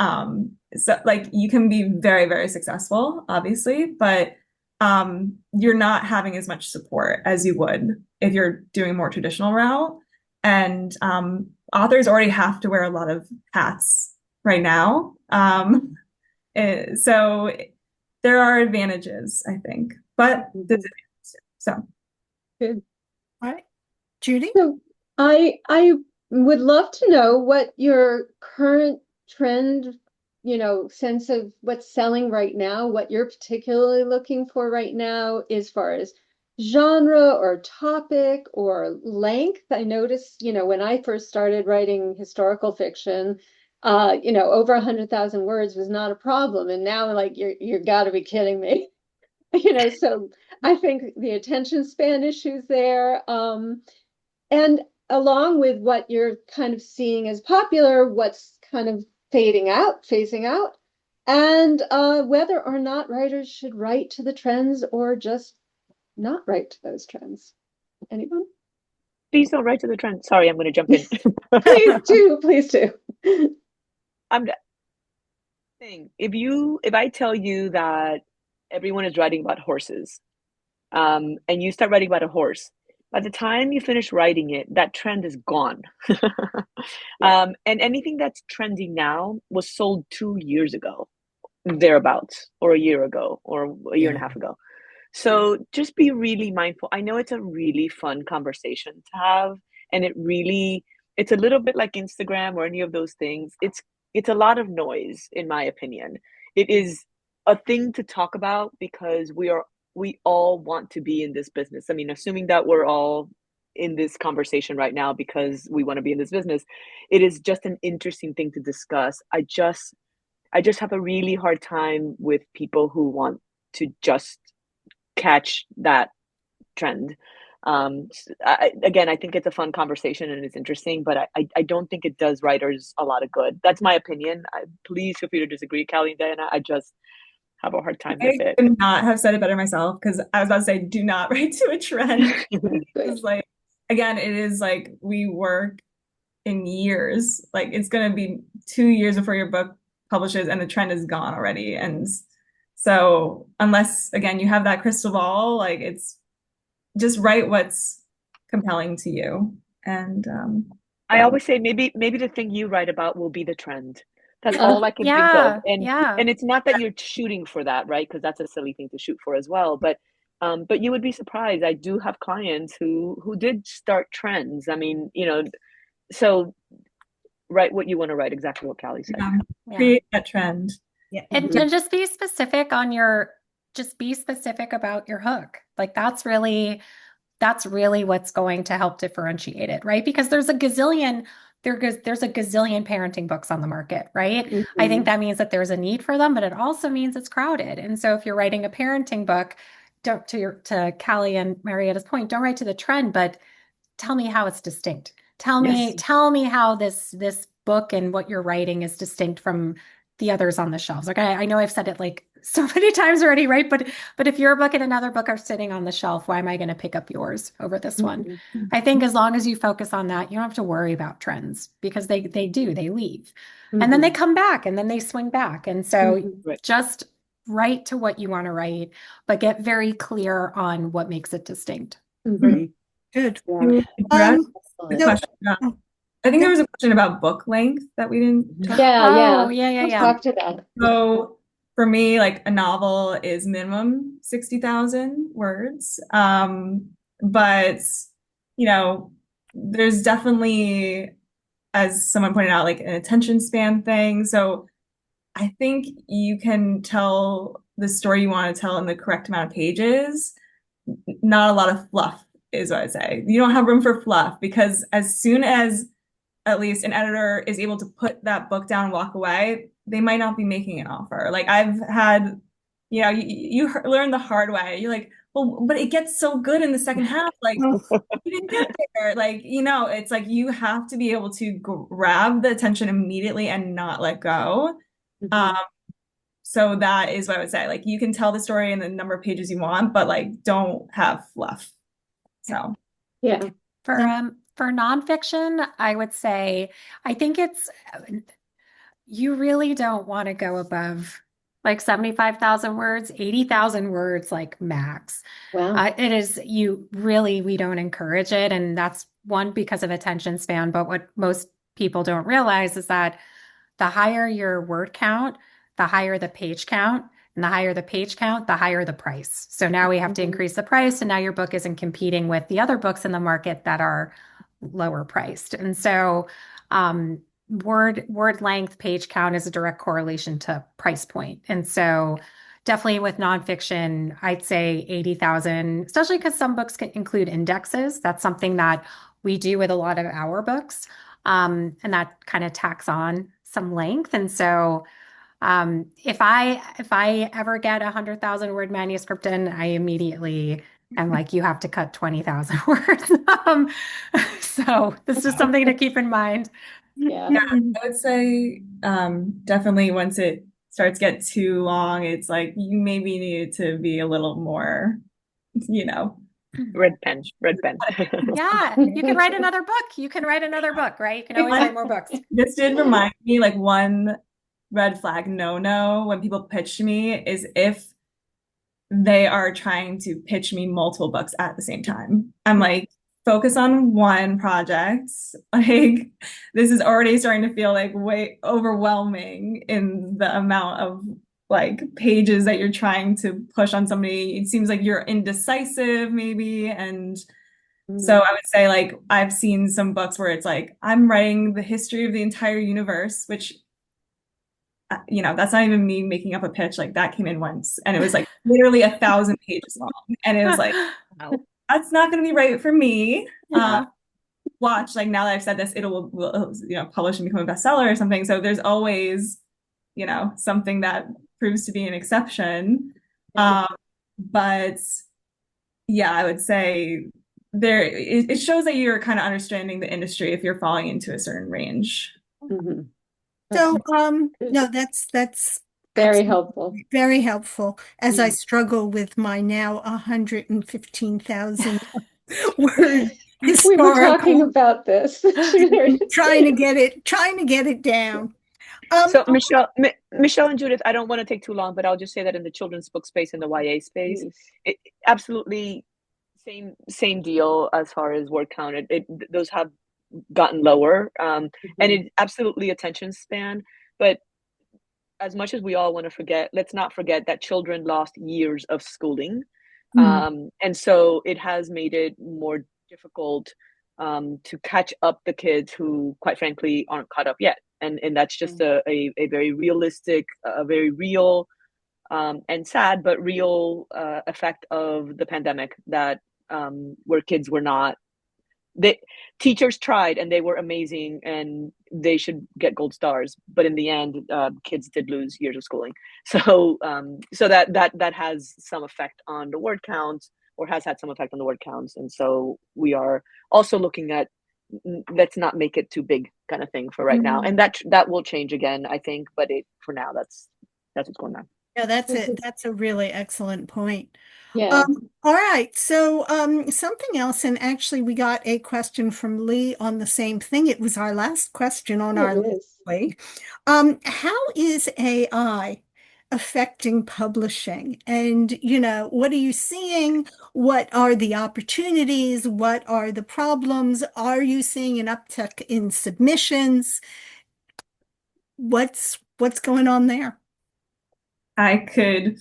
So like you can be very, very successful, obviously, but you're not having as much support as you would if you're doing a more traditional route. And authors already have to wear a lot of hats right now. So there are advantages, I think, but disadvantages too. So Good. All right. Judy? So I would love to know what your current trend, sense of what's selling right now, what you're particularly looking for right now as far as genre or topic or length. I noticed, when I first started writing historical fiction, over 100,000 words was not a problem. And now like, you're gotta be kidding me. So I think the attention span issues there. And along with what you're kind of seeing as popular, what's kind of phasing out, and whether or not writers should write to the trends or just not write to those trends. Anyone? Please don't write to the trend. Sorry, I'm going to jump in. Please do. I'm saying, if I tell you that everyone is writing about horses, and you start writing about a horse, by the time you finish writing it, that trend is gone. And anything that's trendy now was sold 2 years ago, thereabouts, or a year ago, or a year and a half ago. So just be really mindful. I know it's a really fun conversation to have, and it's a little bit like Instagram or any of those things. It's a lot of noise, in my opinion. It is a thing to talk about because we all want to be in this business. I mean, assuming that we're all in this conversation right now because we want to be in this business, it is just an interesting thing to discuss. I just have a really hard time with people who want to just catch that trend. Again, I think it's a fun conversation and it's interesting, but I don't think it does writers a lot of good. That's my opinion. Please feel free to disagree, Callie and Diana. I just have a hard time with it. I could not have said it better myself, because I was about to say, do not write to a trend. It's like, again, it is like we work in years. Like it's going to be 2 years before your book publishes and the trend is gone already. And so unless, again, you have that crystal ball, like it's just write what's compelling to you. And I always say maybe the thing you write about will be the trend. That's all I can think of. And it's not that you're shooting for that, right? Because that's a silly thing to shoot for as well. But you would be surprised. I do have clients who did start trends. I mean, so write what you want to write, exactly what Callie said. Create that trend. Yeah. And just be specific about your hook. Like that's really what's going to help differentiate it, right? Because there's a gazillion parenting books on the market, right? Mm-hmm. I think that means that there's a need for them, but it also means it's crowded. And so if you're writing a parenting book, to Callie and Marietta's point, don't write to the trend, but tell me how it's distinct. Tell me how this book and what you're writing is distinct from the others on the shelves. Like I know I've said it like so many times already, right? But if your book and another book are sitting on the shelf, why am I going to pick up yours over this one? Mm-hmm. I think as long as you focus on that, you don't have to worry about trends, because they leave. Mm-hmm. And then they come back and then they swing back. And so Mm-hmm. just write to what you want to write, but get very clear on what makes it distinct. Mm-hmm. Good. Yeah. I think there was a question about book length that we didn't talk about. Yeah. Talk to that. So for me, like a novel is minimum 60,000 words. But there's definitely, as someone pointed out, like an attention span thing. So I think you can tell the story you want to tell in the correct amount of pages. Not a lot of fluff is what I'd say. You don't have room for fluff because as soon as at least an editor is able to put that book down and walk away, they might not be making an offer. Like I've had, you learn the hard way. You're like, well, but it gets so good in the second half. Like you didn't get there. Like, it's like you have to be able to grab the attention immediately and not let go. Mhm. So that is what I would say. Like you can tell the story in the number of pages you want, but like don't have fluff. So Yeah. For nonfiction, I would say I think you really don't want to go above like 75,000 words, 80,000 words, like max. Wow. We don't encourage it. And that's one, because of attention span. But what most people don't realize is that the higher your word count, the higher the page count. And the higher the page count, the higher the price. So now we have to Mhm. increase the price. And now your book isn't competing with the other books in the market that are lower priced. And so, word length, page count is a direct correlation to price point. And so definitely with nonfiction, I'd say 80,000, especially because some books can include indexes. That's something that we do with a lot of our books. And that kind of tacks on some length. And so if I ever get 100,000 word manuscript in, I immediately am like, you have to cut 20,000 words. So this is something to keep in mind. Yeah. yeah, I would say definitely once it starts get too long, it's like you maybe need to be a little more, you know. Red pen, red pen. Yeah, you can write another book. You can write another book, right? You can always write more books. This did remind me, like one red flag no when people pitch me is if they are trying to pitch me multiple books at the same time. I'm like, focus on one project. Like, this is already starting to feel like way overwhelming in the amount of like pages that you're trying to push on somebody. It seems like you're indecisive, maybe. And so I would say, like, I've seen some books where it's like, I'm writing the history of the entire universe, which that's not even me making up a pitch. Like that came in once and it was like literally 1,000 pages long. And it was like, wow, that's not going to be right for me. Yeah. Watch, like now that I've said this, will publish and become a bestseller or something. So there's always, something that proves to be an exception. But yeah, I would say it shows that you're kind of understanding the industry if you're falling into a certain range. Mhm. So, no, that's Very helpful. very helpful as I Mm. struggle with my now 115,000 word We were talking historical, about this. trying to get it down. So Michelle and Judith, I don't want to take too long, but I'll just say that in the children's book space and the YA space, it absolutely same deal as far as word count. Those have gotten lower, and it absolutely attention span. But as much as we all want to forget, let's not forget that children lost years of schooling, and so it has made it more difficult to catch up the kids who, quite frankly, aren't caught up yet. And that's just a very realistic, a very real and sad but real effect of the pandemic, that where kids were not, teachers tried and they were amazing and they should get gold stars, but in the end kids did lose years of schooling. So that has some effect on the word counts, or has had some effect on the word counts. And so we are also looking at, let's not make it too big kind of thing for right now, and that will change again, I think, but for now that's what's going on. Yeah, that's a really excellent point. Yeah. All right. So, something else, and actually we got a question from Lee on the same thing. It was our last question on our list, Lee. How is AI affecting publishing? And, what are you seeing? What are the opportunities? What are the problems? Are you seeing an uptick in submissions? What's going on there? I could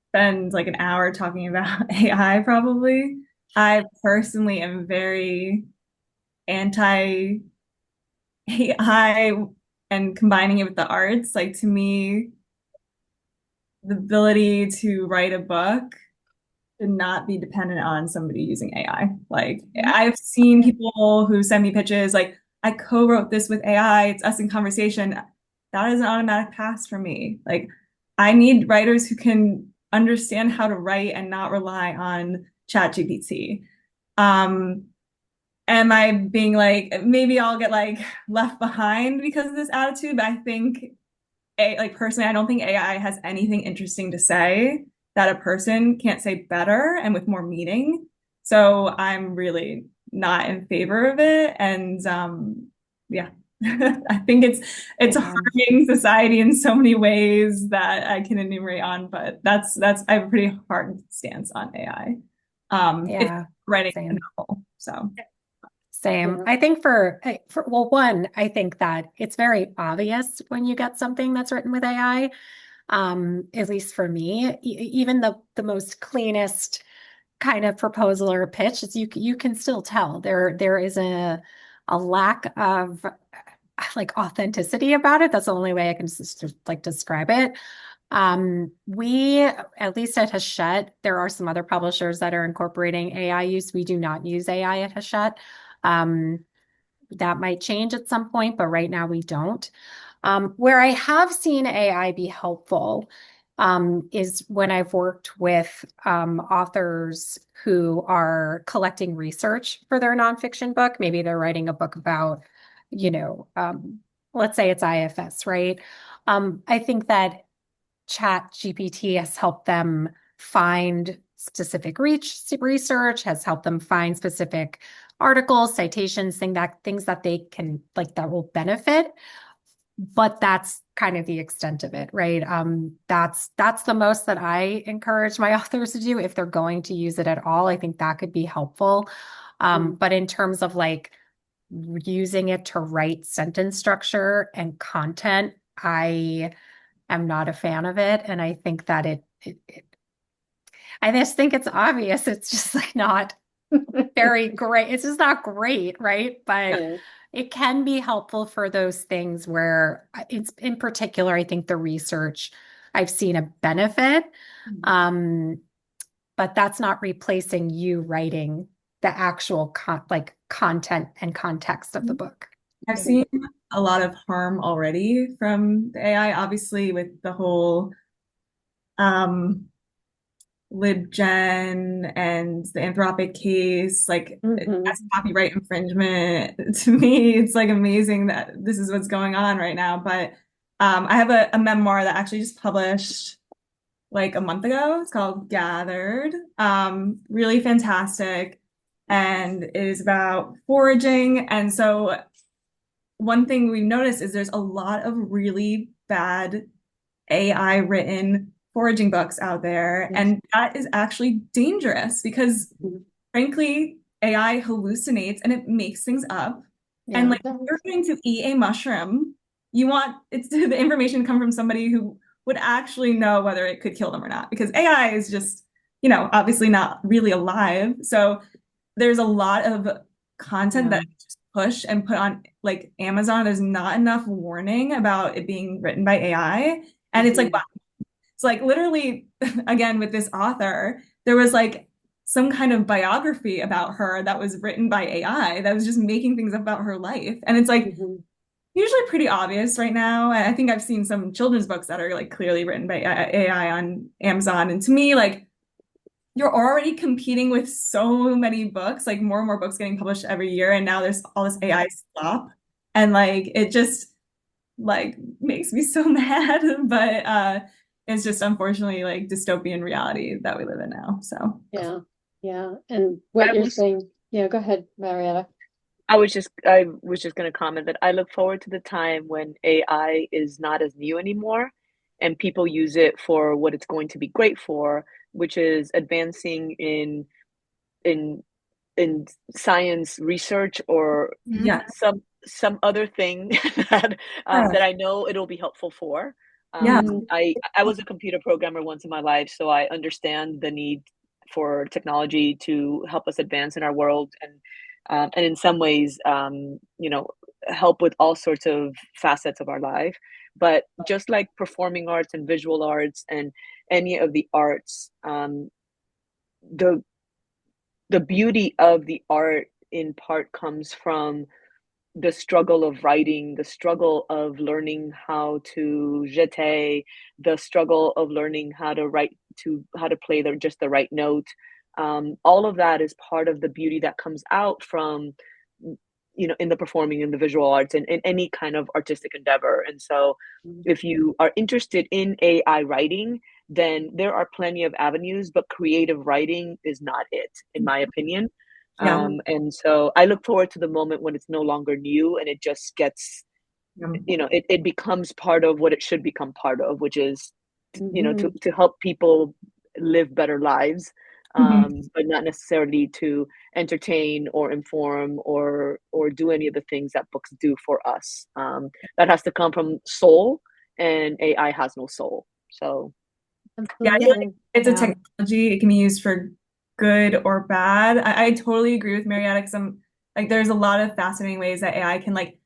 spend like an hour talking about AI probably. I personally am very anti AI and combining it with the arts. Like to me, the ability to write a book should not be dependent on somebody using AI. Like I've seen people who send me pitches like, I co-wrote this with AI, it's us in conversation. That is an automatic pass for me. Like I need writers who can understand how to write and not rely on ChatGPT. Um, am I being like, maybe I'll get like left behind because of this attitude, but I think like personally, I don't think AI has anything interesting to say that a person can't say better and with more meaning. So I'm really not in favor of it. And yeah, I think it's harming society in so many ways that I can enumerate on, but that's I have a pretty hard stance on AI. If Yeah, writing a same. novel. So Same. Yeah. I think well, one, I think that it's very obvious when you get something that's written with AI. At least for me, even the most cleanest kind of proposal or pitch, is you can still tell there is a lack of like authenticity about it. That's the only way I can just like describe it. We, at least at Hachette, there are some other publishers that are incorporating AI use. We do not use AI at Hachette. Um, that might change at some point, but right now we don't. Where I have seen AI be helpful is when I've worked with authors who are collecting research for their nonfiction book. Maybe they're writing a book about, you know, let's say it's IFS, right? I think that Chat GPT has helped them find specific research, has helped them find specific articles, citations, things that they can like that will benefit. But that's kind of the extent of it, right? That's the most that I encourage my authors to do if they're going to use it at all. I think that could be helpful. But in terms of like using it to write sentence structure and content, I'm not a fan of it. And I think that I just think it's obvious. It's just like not very great. It's just not great, right? But Yeah. it can be helpful for those things where it's in particular, I think the research I've seen a benefit. Um, but that's not replacing you writing the actual content and context of the book. I've seen a lot of harm already from the AI, obviously with the whole um libgen and the Anthropic case, like Mhm. that's copyright infringement. To me, it's like amazing that this is what's going on right now. But I have a memoir that actually just published like a month ago. It's called Gathered. Really fantastic. And it is about foraging. And so one thing we've noticed is there's a lot of really bad AI written foraging books out there. Yes. And that is actually dangerous because, Mhm. frankly, AI hallucinates and it makes things up. And Yeah. like, if you're going to eat a mushroom, you want it's the information to come from somebody who would actually know whether it could kill them or not, because AI is just, obviously not really alive. So there's a lot of content Yeah. that is just push and put on like Amazon. There's not enough warning about it being written by AI. And it's like, Mhm. it's like literally, again, with this author, there was like some kind of biography about her that was written by AI that was just making things up about her life. And it's like Mhm. usually pretty obvious right now. And I think I've seen some children's books that are like clearly written by AI on Amazon. And to me, like you're already competing with so many books, like more and more books getting published every year. And now there's all this AI slop. And like it just like makes me so mad. But it's just unfortunately like dystopian reality that we live in now. So Yeah. Yeah. And what I you're was saying, yeah, go ahead, Marietta. I was just going to comment that I look forward to the time when AI is not as new anymore and people use it for what it's going to be great for, which is advancing in in science research or yeah. some other thing that Yeah. that I know it'll be helpful for. Yeah. Mhm. I was a computer programmer once in my life, so I understand the need for technology to help us advance in our world. And and in some ways, help with all sorts of facets of our life. But just like performing arts and visual arts and any of the arts, the beauty of the art in part comes from the struggle of writing, the struggle of learning how to jeter, the struggle of learning how to write, to how to play just the right note. All of that is part of the beauty that comes out from, in the performing and the visual arts and in any kind of artistic endeavor. And so if you are interested in AI writing, then there are plenty of avenues, but creative writing is not it, in my opinion. Yeah. And so I look forward to the moment when it's no longer new and it just gets, it becomes part of what it should become part of, which is, to help people live better lives, but not necessarily to entertain or inform or do any of the things that books do for us. That has to come from soul, and AI has no soul. So yeah, I feel like it's a technology. It can be used for good or bad. I totally agree with Marietta, because I'm like, there's a lot of fascinating ways that AI can like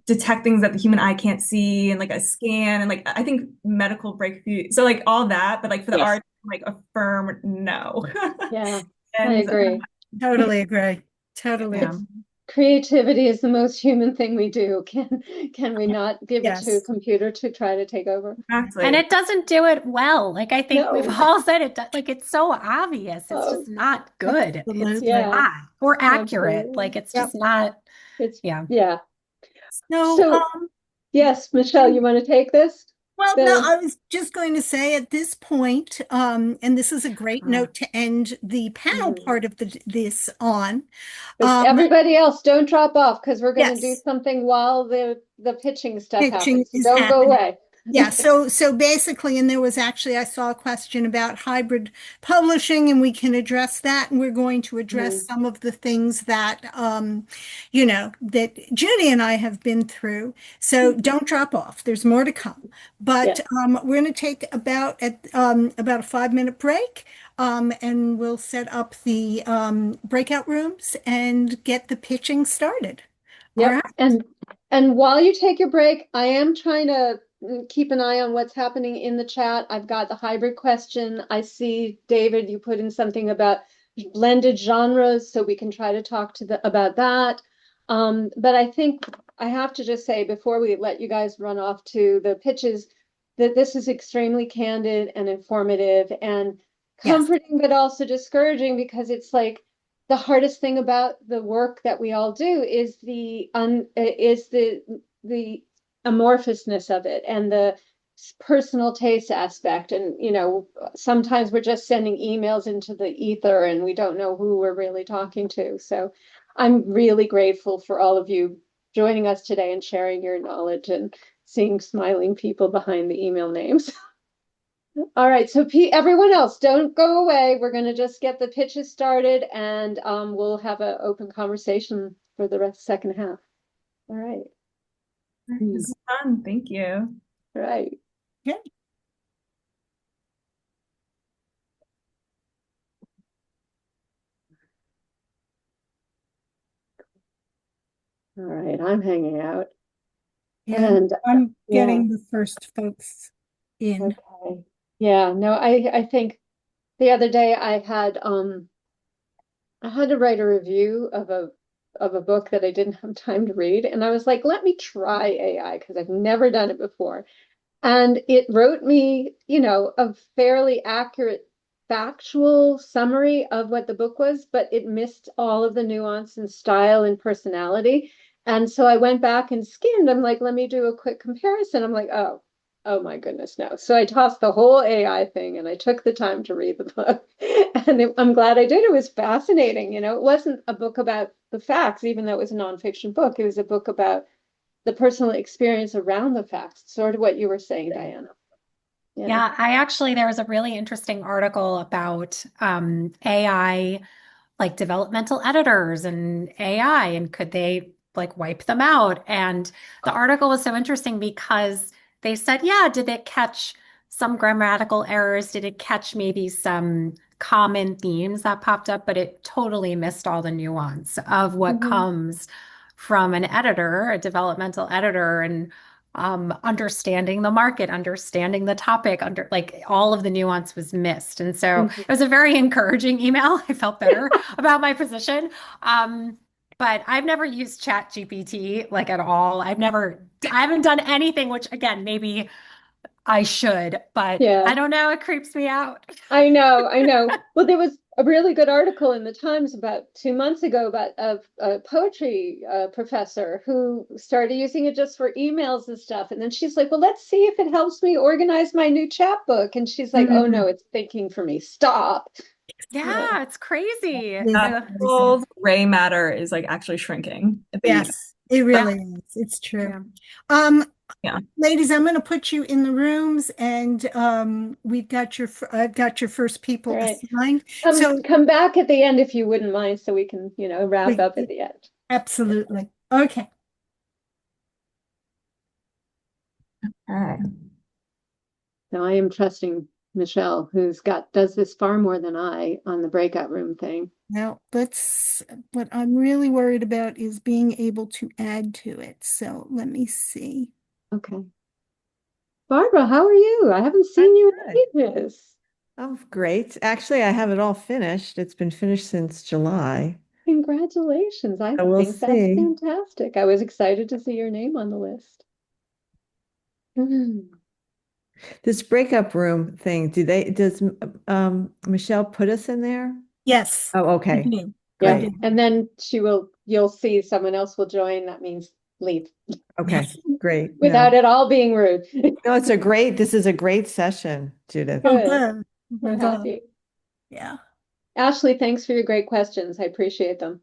detect things that the human eye can't see, and like a scan, and like I think medical breakthrough. So like all that, but like for the art, like a firm no. Yeah, And I agree. Totally agree. Totally. Yeah. Creativity is the most human thing we do. Can we not give it to a Yes. computer to try to take over? Exactly. And it doesn't do it well. Like I think we've No. all said it, like it's so obvious. It's Oh, just not good. It's Absolutely. yeah, not or accurate. absolutely. Like it's Yep. just not, It's yeah. So, So yes, Michelle, you want to take this? well, no, I was just going to say at this point, and this is a great note to end the panel part of this on. But everybody else, don't drop off, because we're going to do Yes, something while the pitching stuff pitching happens. So is don't go happening. away. Yeah, so basically, and there was actually, I saw a question about hybrid publishing, and we can address that, and we're going to address some of the things that that Judy and I have been through. So don't drop off. There's more to come. But we're going to take about a 5-minute break, and we'll set up the breakout rooms and get the pitching started. All Yep. right. And while you take your break, I am trying to keep an eye on what's happening in the chat. I've got the hybrid question. I see, David, you put in something about blended genres, so we can try to talk about that. But I think I have to just say, before we let you guys run off to the pitches, that this is extremely candid and informative and comforting, but also discouraging, because it's like, the hardest thing about the work that we all do is the amorphousness of it and the personal taste aspect. And sometimes we're just sending emails into the ether and we don't know who we're really talking to. So I'm really grateful for all of you joining us today and sharing your knowledge and seeing smiling people behind the email names. All right, so everyone else, don't go away. We're going to just get the pitches started, and we'll have an open conversation for the second half. All right. This is fun. Thank you. All right. Yeah. All right, I'm hanging out. And I'm getting the first folks in. Okay. Yeah, no, I think the other day I had to write a review of a book that I didn't have time to read, and I was like, let me try AI, because I've never done it before. And it wrote me, a fairly accurate factual summary of what the book was, but it missed all of the nuance and style and personality. And so I went back and skimmed. I'm like, let me do a quick comparison. I'm like, oh my goodness, no. So I tossed the whole AI thing and I took the time to read the book. And I'm glad I did. It was fascinating. It wasn't a book about the facts, even though it was a nonfiction book. It was a book about the personal experience around the facts, sort of what you were saying, Diana. Yeah, there was a really interesting article about AI, like developmental editors and AI, and could they like wipe them out? And the article was so interesting because they said, yeah, did it catch some grammatical errors? Did it catch maybe some common themes that popped up, but it totally missed all the nuance of what comes from an editor, a developmental editor, and understanding the market, understanding the topic, like all of the nuance was missed. And so it was a very encouraging email. I felt better about my position. But I've never used Chat GPT like at all. I haven't done anything, which again, maybe I should, but Yeah. I don't know. It creeps me out. I know. Well, there was a really good article in the Times about 2 months ago about a poetry professor who started using it just for emails and stuff. And then she's like, well, let's see if it helps me organize my new chapbook. And she's like, oh no, it's thinking for me. Stop. Yeah, it's crazy. All gray matter is like actually shrinking. Yes, it really is. It's true. Yeah. Ladies, I'm going to put you in the rooms, and I've got your first people assigned. So come back at the end if you wouldn't mind, so we can, wrap up at the end. Absolutely. Okay. All right. Now I am trusting Michelle, does this far more than I on the breakout room thing. Now, what I'm really worried about is being able to add to it. So let me see. Okay. Barbara, how are you? I haven't seen you in ages. Oh, great. Actually, I have it all finished. It's been finished since July. Congratulations. I We'll think see. that's fantastic. I was excited to see your name on the list. This breakup room thing, does Michelle put us in there? Yes. Oh, okay. Yeah. Great. And then you'll see someone else will join. That means leave. Okay, great. Without it all being rude. No, this is a great session, Judith. Oh, Good. good. We're happy. Yeah. Ashley, thanks for your great questions. I appreciate them.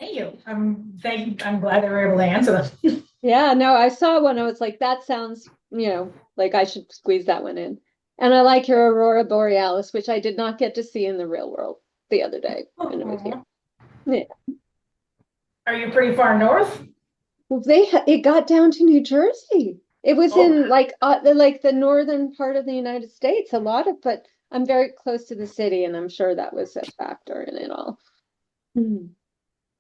Thank you. I'm glad they were able to answer them. Yeah, no, I saw one. I was like, that sounds, like I should squeeze that one in. And I like your Aurora Borealis, which I did not get to see in the real world the other day when it was here. Yeah. Are you pretty far north? Well, it got down to New Jersey. It was in like the northern part of the United States. But I'm very close to the city, and I'm sure that was a factor in it all.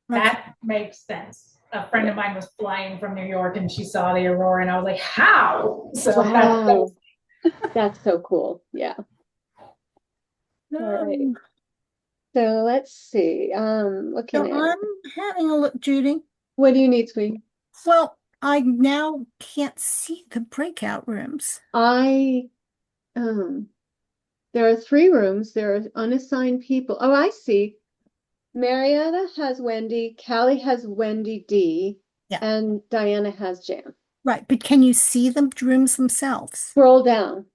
That makes sense. A friend of mine was flying from New York and she saw the aurora, and I was like, how? So wow. That's so cool. Yeah. All right. So let's see. Looking at I'm having a look, Judy. What do you need, sweetie? Well, I now can't see the breakout rooms. There are 3 rooms. There are unassigned people. Oh, I see. Marietta has Wendy, Callie has Wendy D, and Diana has Jan. Right, but can you see the rooms themselves? Scroll down.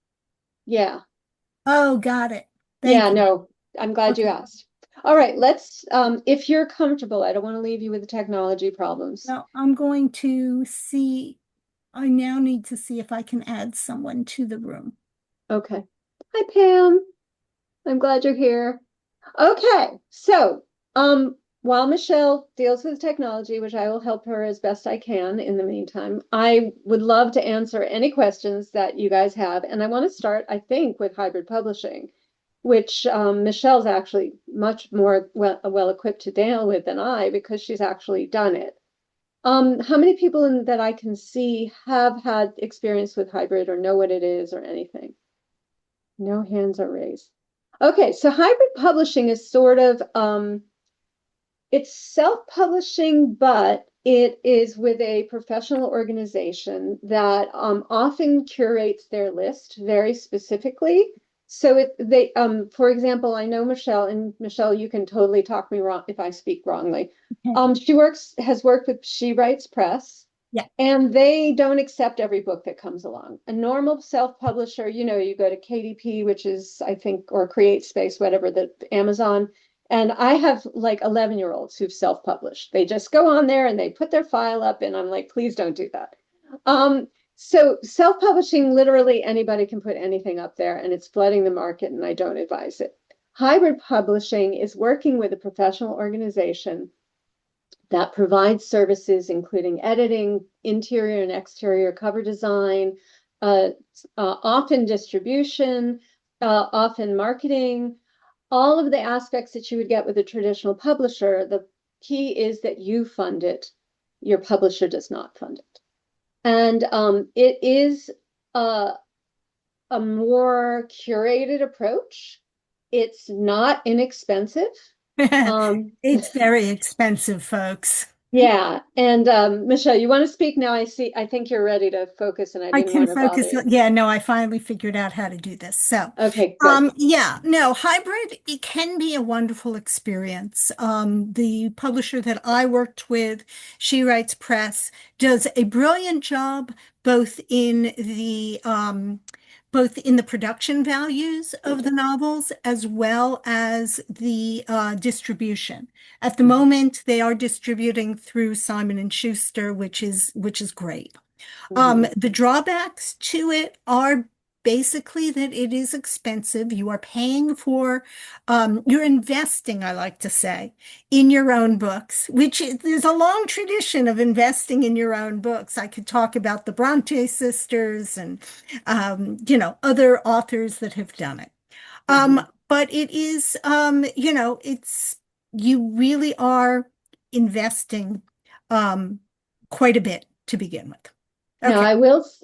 Yeah. Oh, got it. Thank you. No, I'm glad you asked. All right, let's, if you're comfortable, I don't want to leave you with the technology problems. No, I'm going to see, I now need to see if I can add someone to the room. Okay. Hi, Pam. I'm glad you're here. Okay, so while Michelle deals with technology, which I will help her as best I can in the meantime, I would love to answer any questions that you guys have. And I want to start, I think, with hybrid publishing, which Michelle's actually much more well equipped to deal with than I, because she's actually done it. How many people that I can see have had experience with hybrid or know what it is or anything? No hands are raised. Okay, so hybrid publishing is sort of, it's self-publishing, but it is with a professional organization that often curates their list very specifically. So for example, I know Michelle, and Michelle, you can totally talk me wrong if I speak wrongly. Okay. She has worked with She Writes Press. Yeah. And they don't accept every book that comes along. A normal self-publisher, you go to KDP, which is, I think, or CreateSpace, whatever, the Amazon. And I have like 11-year-olds who've self-published. They just go on there and they put their file up, and I'm like, please don't do that. So self-publishing, literally anybody can put anything up there, and it's flooding the market, and I don't advise it. Hybrid publishing is working with a professional organization that provides services including editing, interior and exterior cover design, often distribution, often marketing, all of the aspects that you would get with a traditional publisher. The key is that you fund it. Your publisher does not fund it. And it is a more curated approach. It's not inexpensive. It's very expensive, folks. Yeah. And Michelle, you want to speak now? I think you're ready to focus, and I I didn't can want to bother focus. you. Yeah, no, I finally figured out how to do this. So, Okay, good. yeah, no, hybrid, it can be a wonderful experience. The publisher that I worked with, She Writes Press, does a brilliant job both in the production values of the novels as well as the distribution. At the moment, they are distributing through Simon and Schuster, which is great. The drawbacks to it are basically that it is expensive. You are paying for, you're investing, I like to say, in your own books, there's a long tradition of investing in your own books. I could talk about the Bronte sisters and, other authors that have done it. But it is, you really are investing quite a bit to begin with. Now, Okay.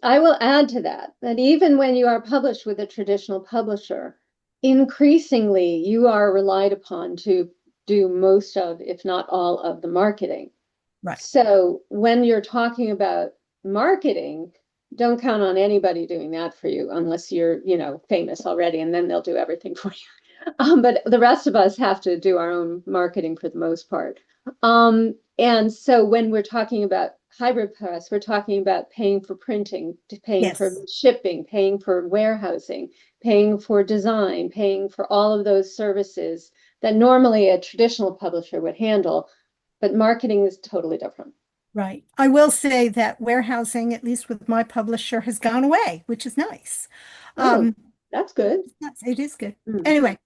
I will add to that even when you are published with a traditional publisher, increasingly you are relied upon to do most of, if not all of, the marketing. Right. So when you're talking about marketing, don't count on anybody doing that for you unless you're, famous already, and then they'll do everything for you. But the rest of us have to do our own marketing for the most part. And so when we're talking about hybrid press, we're talking about paying for printing, paying for Yes. shipping, paying for warehousing, paying for design, paying for all of those services that normally a traditional publisher would handle. But marketing is totally different. Right. I will say that warehousing, at least with my publisher, has gone away, which is nice. Oh, that's good. It is good. Mm. Anyway,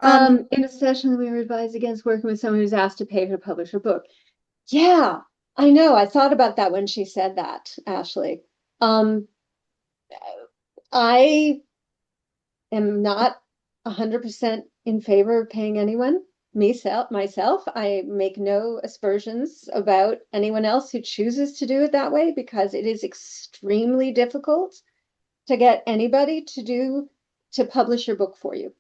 In a session, we were advised against working with someone who's asked to pay to publish a book. Yeah, I know. I thought about that when she said that, Ashley. I am not 100% in favor of paying anyone. Myself, I make no aspersions about anyone else who chooses to do it that way, because it is extremely difficult to get anybody to publish your book for you.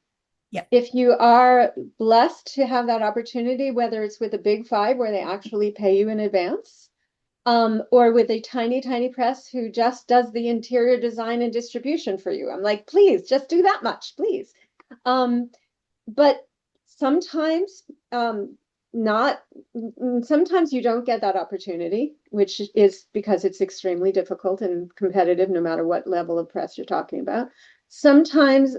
Yeah. If you are blessed to have that opportunity, whether it's with a big five where they actually pay you in advance, or with a tiny, tiny press who just does the interior design and distribution for you. I'm like, please, just do that much, please. But sometimes, not, sometimes you don't get that opportunity, which is because it's extremely difficult and competitive, no matter what level of press you're talking about. Sometimes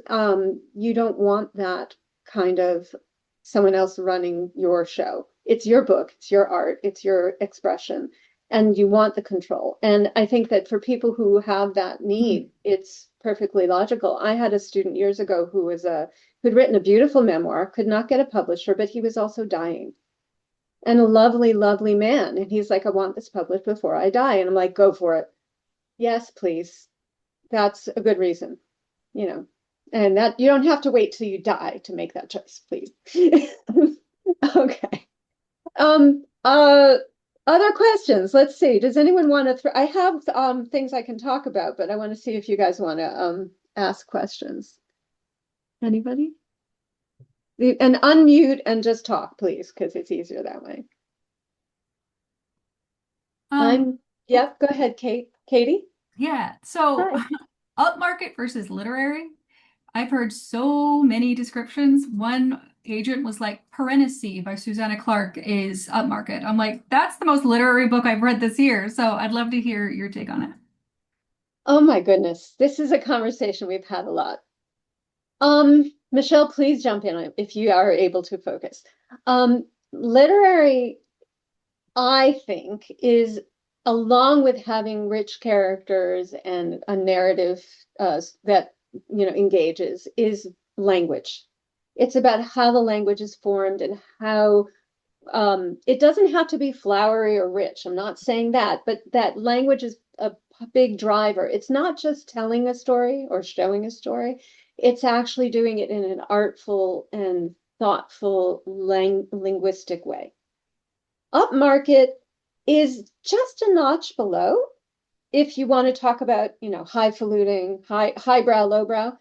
you don't want that kind of someone else running your show. It's your book, it's your art, it's your expression, and you want the control. And I think that for people who have that need, it's perfectly logical. I had a student years ago who'd written a beautiful memoir, could not get a publisher, but he was also dying. And a lovely, lovely man. And he's like, I want this published before I die. And I'm like, go for it. Yes, please. That's a good reason, and that you don't have to wait till you die to make that choice, please. Okay. Other questions? Let's see. Does anyone want to I have things I can talk about, but I want to see if you guys want to ask questions. Anybody? And unmute and just talk, please, because it's easier that way. Yep, go ahead, Katie. Yeah, so upmarket versus literary. I've heard so many descriptions. One agent was like, Perennicy by Susanna Clark is upmarket. I'm like, that's the most literary book I've read this year. So I'd love to hear your take on it. Oh my goodness. This is a conversation we've had a lot. Michelle, please jump in if you are able to focus. Literary, I think, is, along with having rich characters and a narrative that engages, is language. It's about how the language is formed and how it doesn't have to be flowery or rich. I'm not saying that, but that language is a big driver. It's not just telling a story or showing a story. It's actually doing it in an artful and thoughtful linguistic way. Upmarket is just a notch below. If you want to talk about, highfalutin, highbrow, lowbrow,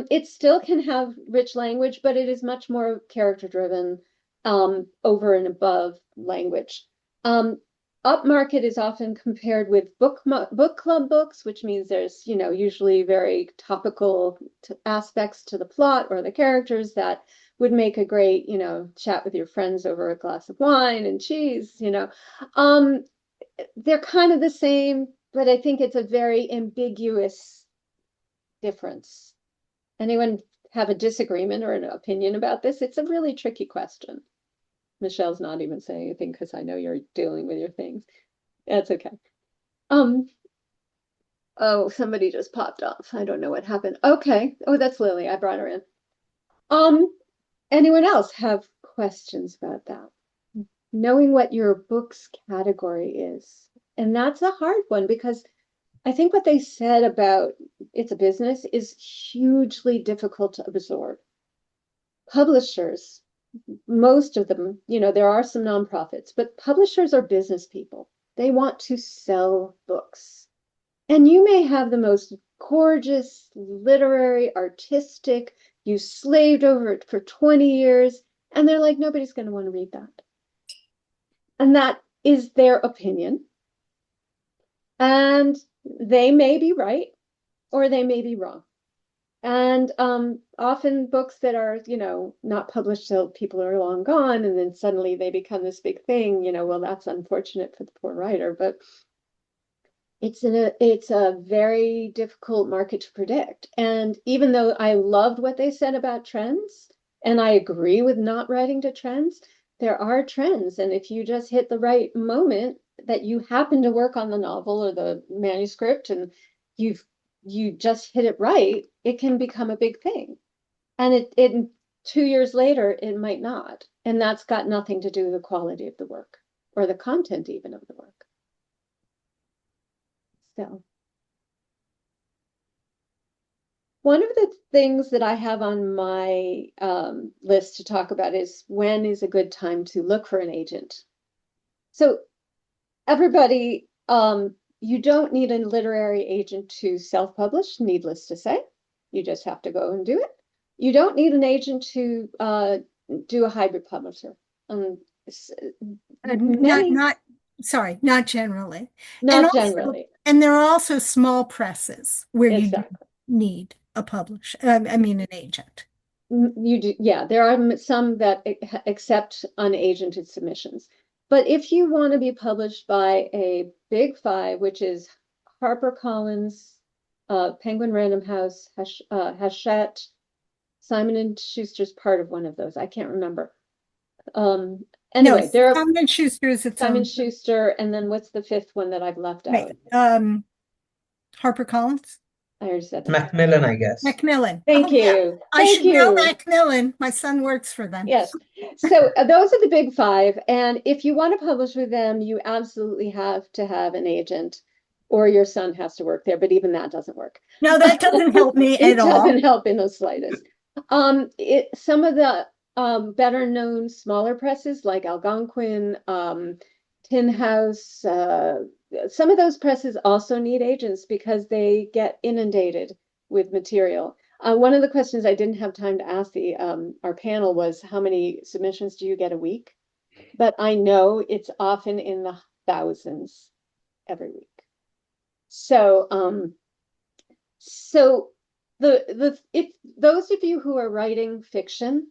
it still can have rich language, but it is much more character driven, over and above language. Upmarket is often compared with book club books, which means there's, usually very topical aspects to the plot or the characters that would make a great, chat with your friends over a glass of wine and cheese, they're kind of the same, but I think it's a very ambiguous difference. Anyone have a disagreement or an opinion about this? It's a really tricky question. Michelle's not even saying anything because I know you're dealing with your things. That's okay. Oh, somebody just popped off. I don't know what happened. Okay. Oh, that's Lily. I brought her in. Anyone else have questions about that? Knowing what your book's category is. And that's a hard one because I think what they said about it's a business is hugely difficult to absorb. Publishers, most of them, there are some nonprofits, but publishers are business people. They want to sell books. And you may have the most gorgeous, literary, artistic, you slaved over it for 20 years, and they're like, nobody's going to want to read that. And that is their opinion. And they may be right or they may be wrong. And often books that are, not published till people are long gone, and then suddenly they become this big thing, well, that's unfortunate for the poor writer, but it's a very difficult market to predict. And even though I loved what they said about trends, and I agree with not writing to trends, there are trends. And if you just hit the right moment that you happen to work on the novel or the manuscript and you just hit it right, it can become a big thing. And it 2 years later, it might not. And that's got nothing to do with the quality of the work or the content even of the work. So one of the things that I have on my list to talk about is when is a good time to look for an agent. So everybody, you don't need a literary agent to self-publish, needless to say. You just have to go and do it. You don't need an agent to do a hybrid publisher. Not generally. Not generally. And there are also small presses where Exactly. you need a publisher. An agent. You do, yeah. There are some that accept unagented submissions. But if you want to be published by a big five, which is HarperCollins, Penguin Random House, Hachette, Simon and Schuster's part of one of those. I can't remember. Anyway, no, there are Simon and Schuster is its Simon own. Schuster, and then what's the fifth one that I've left Right. out? HarperCollins. I already said that. Macmillan, I guess. Macmillan. Thank you. Yeah. I Thank should you. know Macmillan. My son works for them. Yes. So those are the big five. And if you want to publish with them, you absolutely have to have an agent or your son has to work there. But even that doesn't work. No, that doesn't help me at all. It doesn't help in the slightest. Some of the better known smaller presses like Algonquin, Tin House, some of those presses also need agents because they get inundated with material. One of the questions I didn't have time to ask our panel was how many submissions do you get a week? But I know it's often in the thousands every week. So if those of you who are writing fiction,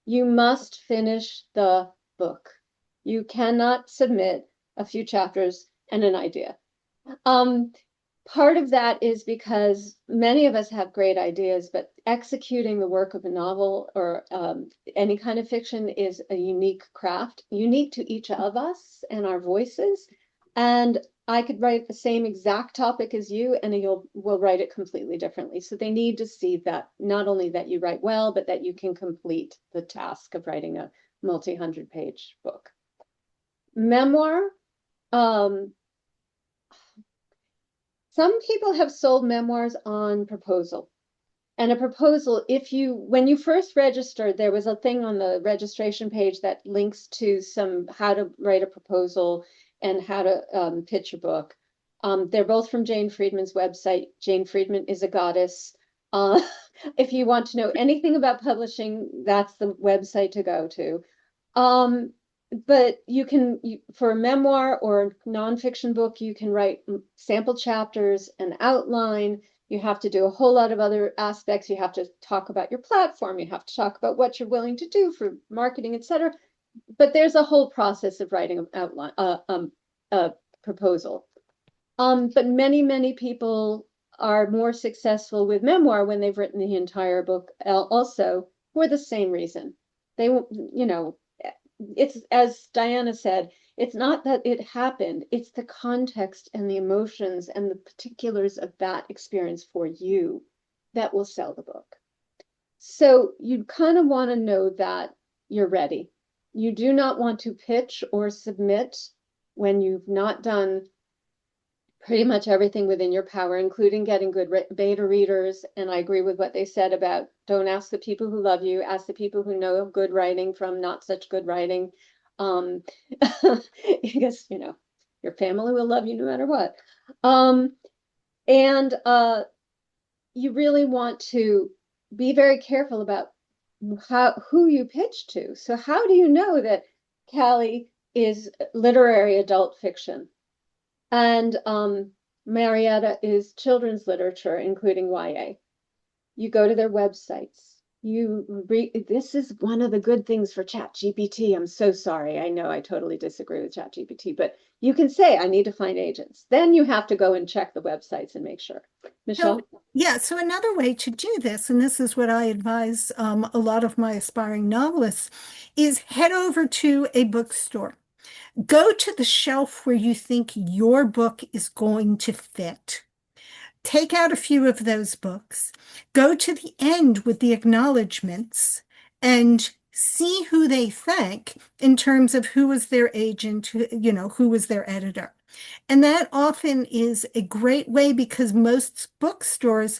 you must finish the book. You cannot submit a few chapters and an idea. Part of that is because many of us have great ideas, but executing the work of a novel or any kind of fiction is a unique craft, unique to each of us and our voices. And I could write the same exact topic as you, and we'll write it completely differently. So they need to see that not only that you write well, but that you can complete the task of writing a multi-100-page book. Memoir. Some people have sold memoirs on proposal. And a proposal, when you first registered, there was a thing on the registration page that links to how to write a proposal and how to pitch a book. They're both from Jane Friedman's website. Jane Friedman is a goddess. If you want to know anything about publishing, that's the website to go to. But for a memoir or a nonfiction book, you can write sample chapters, an outline. You have to do a whole lot of other aspects. You have to talk about your platform. You have to talk about what you're willing to do for marketing, etc. But there's a whole process of writing an outline, a proposal. But many people are more successful with memoir when they've written the entire book also for the same reason. They, it's, as Diana said, it's not that it happened, it's the context and the emotions and the particulars of that experience for you that will sell the book. So you kind of want to know that you're ready. You do not want to pitch or submit when you've not done pretty much everything within your power, including getting good beta readers. And I agree with what they said about don't ask the people who love you, ask the people who know good writing from not such good writing. Because, your family will love you no matter what. And you really want to be very careful about who you pitch to. So how do you know that Callie is literary adult fiction? And Marietta is children's literature, including YA. You go to their websites. This is one of the good things for ChatGPT. I'm so sorry. I know I totally disagree with ChatGPT, but you can say, I need to find agents. Then you have to go and check the websites and make sure. Michelle? So another way to do this, and this is what I advise a lot of my aspiring novelists, is head over to a bookstore. Go to the shelf where you think your book is going to fit. Take out a few of those books. Go to the end with the acknowledgments and see who they thank in terms of who was their agent, who was their editor. And that often is a great way because most bookstores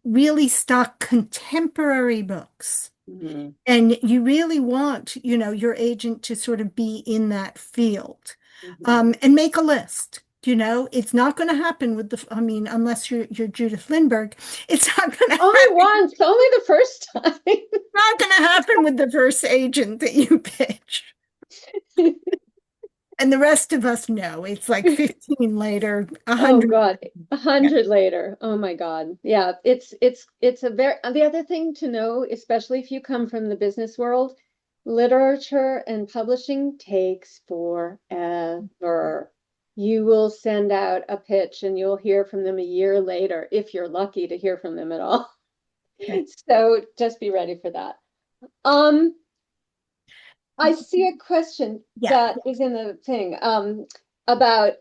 really stock contemporary books. Mm-hmm. And you really want, your agent to sort of be in that field. Mm-hmm. And make a list. It's not going to happen with unless you're Judith Lindbergh, it's not going to happen. Only once, only the first time. It's not going to happen with the first agent that you pitch. And the rest of us know it's like 15 later, 100. Oh God, 100 later. Oh my God. Yeah, it's the other thing to know, especially if you come from the business world, literature and publishing takes forever. You will send out a pitch and you'll hear from them a year later, if you're lucky to hear from them at all. Okay. So just be ready for that. I see a question that is in the thing about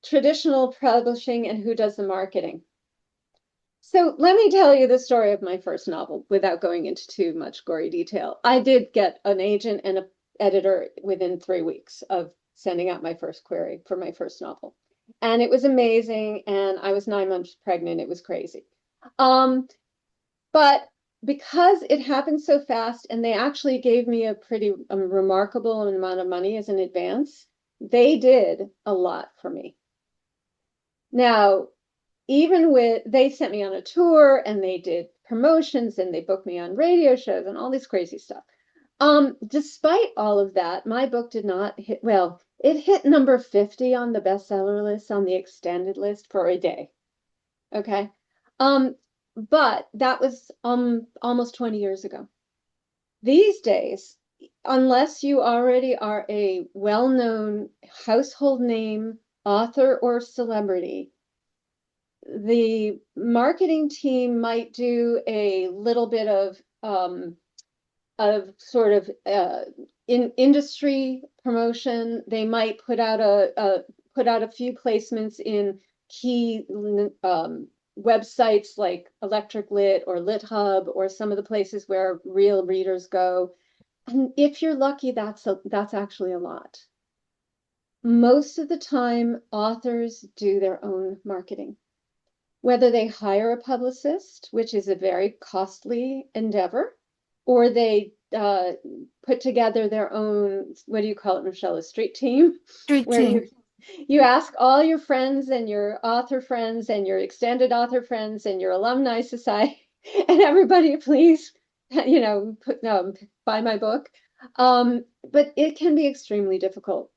traditional publishing and who does the marketing. So let me tell you the story of my first novel without going into too much gory detail. I did get an agent and an editor within 3 weeks of sending out my first query for my first novel. And it was amazing. And I was 9 months pregnant. It was crazy. But because it happened so fast and they actually gave me a pretty remarkable amount of money as an advance, they did a lot for me. Now, they sent me on a tour and they did promotions and they booked me on radio shows and all this crazy stuff. Despite all of that, my book did not hit, it hit number 50 on the bestseller list, on the extended list for a day. Okay. But that was almost 20 years ago. These days, unless you already are a well-known household name, author, or celebrity, the marketing team might do a little bit of sort of in industry promotion. They might put out a few placements in key websites like Electric Lit or LitHub or some of the places where real readers go. And if you're lucky, that's actually a lot. Most of the time, authors do their own marketing. whether they hire a publicist, which is a very costly endeavor, or they put together their own, what do you call it, Michelle, a street team, Street where team. you ask all your friends and your author friends and your extended author friends and your alumni society and everybody, please, buy my book. But it can be extremely difficult.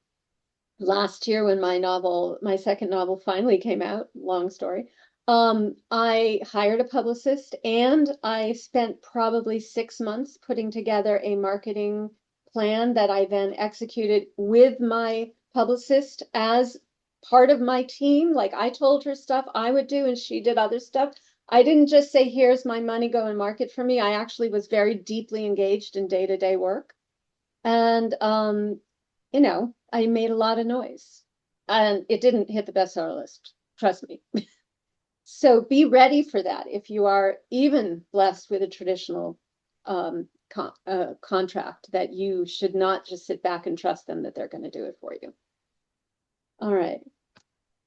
Last year, when my second novel finally came out, long story, I hired a publicist and I spent probably 6 months putting together a marketing plan that I then executed with my publicist as part of my team. Like, I told her stuff I would do and she did other stuff. I didn't just say, here's my money, go and market for me. I actually was very deeply engaged in day-to-day work. And I made a lot of noise and it didn't hit the bestseller list. Trust me. So be ready for that if you are even blessed with a traditional contract, that you should not just sit back and trust them that they're going to do it for you. All right.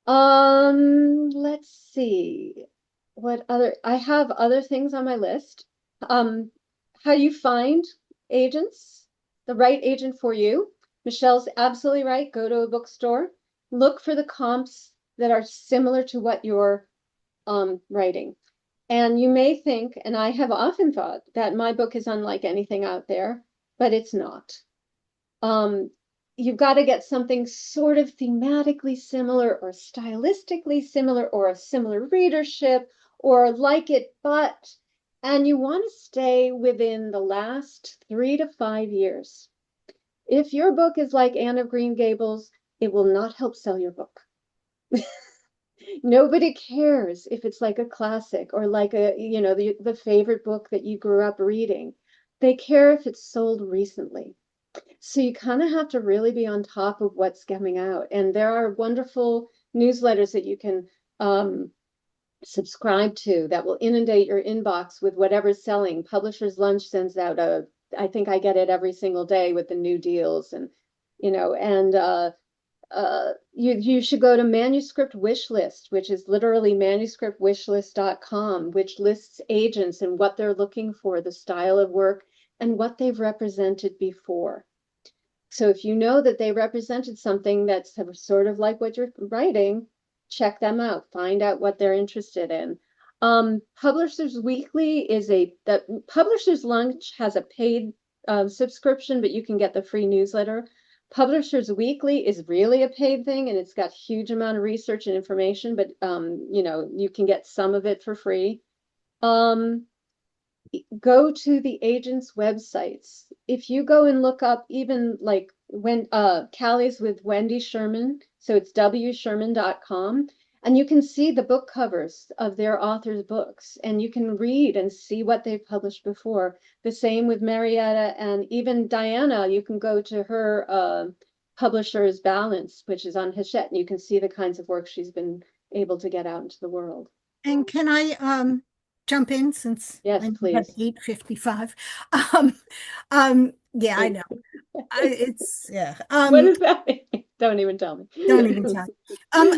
Let's see. I have other things on my list. How you find agents, the right agent for you. Michelle's absolutely right. Go to a bookstore. Look for the comps that are similar to what you're writing. And you may think, and I have often thought, that my book is unlike anything out there, but it's not. You've got to get something sort of thematically similar or stylistically similar or a similar readership or like it, and you want to stay within the last 3 to 5 years. If your book is like Anne of Green Gables, it will not help sell your book. Nobody cares if it's like a classic or like the favorite book that you grew up reading. They care if it's sold recently. So you kind of have to really be on top of what's coming out. And there are wonderful newsletters that you can subscribe to that will inundate your inbox with whatever's selling. Publishers Lunch sends out I think I get it every single day with the new deals, and you should go to Manuscript Wishlist, which is literally manuscriptwishlist.com, which lists agents and what they're looking for, the style of work, and what they've represented before. So if you know that they represented something that's sort of like what you're writing, check them out, find out what they're interested in. Publishers Weekly Publishers Lunch has a paid subscription, but you can get the free newsletter. Publishers Weekly is really a paid thing, and it's got huge amount of research and information, but you can get some of it for free. Go to the agents' websites. If you go and look up even like when Callie's with Wendy Sherman, so it's wsherman.com, and you can see the book covers of their authors' books, and you can read and see what they've published before. The same with Marietta, and even Diana, you can go to her Publishers Balance, which is on Hachette, and you can see the kinds of work she's been able to get out into the world. And can I jump in, since yes, please. Have 8:55? Yeah, I know. It's yeah. What is that? Don't even tell me. Don't even tell me.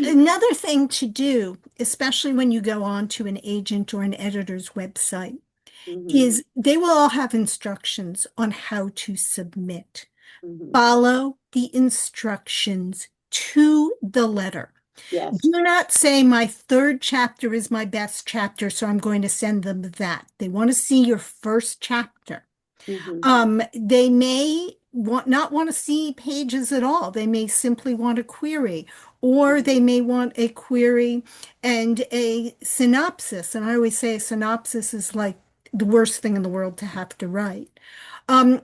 Another thing to do, especially when you go on to an agent or an editor's website, is they will all have instructions on how to submit. Follow the instructions to the letter. Yes. Do not say my third chapter is my best chapter, so I'm going to send them that. They want to see your first chapter. They may not want to see pages at all. They may simply want a query, or they may want a query and a synopsis. And I always say a synopsis is like the worst thing in the world to have to write.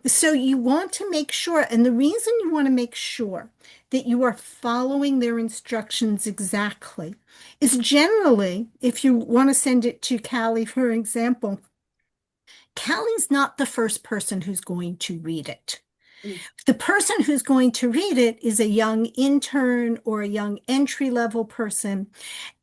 So you want to make sure, and the reason you want to make sure that you are following their instructions exactly is generally, if you want to send it to Callie, for example, Callie's not the first person who's going to read it. The person who's going to read it is a young intern or a young entry-level person.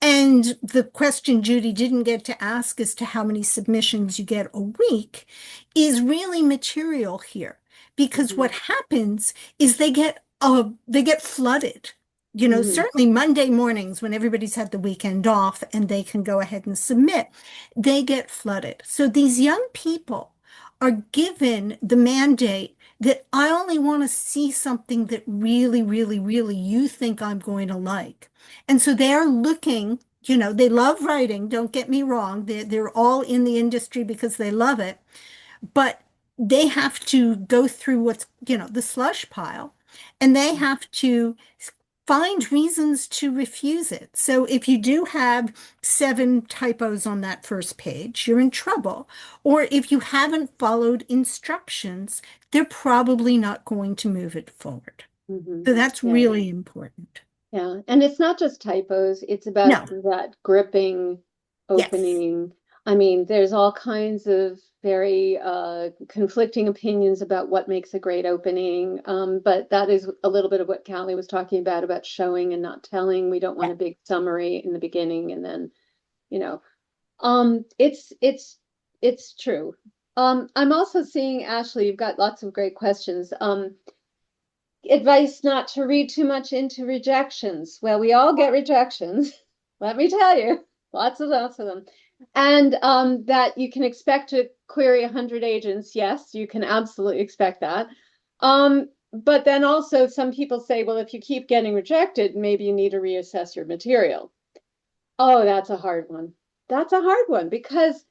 And the question Judy didn't get to ask as to how many submissions you get a week is really material here. Because what happens is they get flooded Certainly Monday mornings when everybody's had the weekend off and they can go ahead and submit, they get flooded. So these young people are given the mandate that I only want to see something that really, really, really you think I'm going to like. And so they're looking, they love writing, don't get me wrong. They're all in the industry because they love it, but they have to go through the slush pile, and they have to find reasons to refuse it. So if you do have 7 typos on that first page, you're in trouble. Or if you haven't followed instructions, they're probably not going to move it forward. So that's really important. Yeah. And it's not just typos, it's about that gripping opening. Yes. I mean, there's all kinds of very conflicting opinions about what makes a great opening. But that is a little bit of what Callie was talking about showing and not telling. We don't want a big summary in the beginning and then, it's true. I'm also seeing, Ashley, you've got lots of great questions. Advice not to read too much into rejections. Well, we all get rejections. Let me tell you, lots of them. And that you can expect to query 100 agents. Yes, you can absolutely expect that. But then also some people say, well, if you keep getting rejected, maybe you need to reassess your material. Oh, that's a hard one. That's a hard one because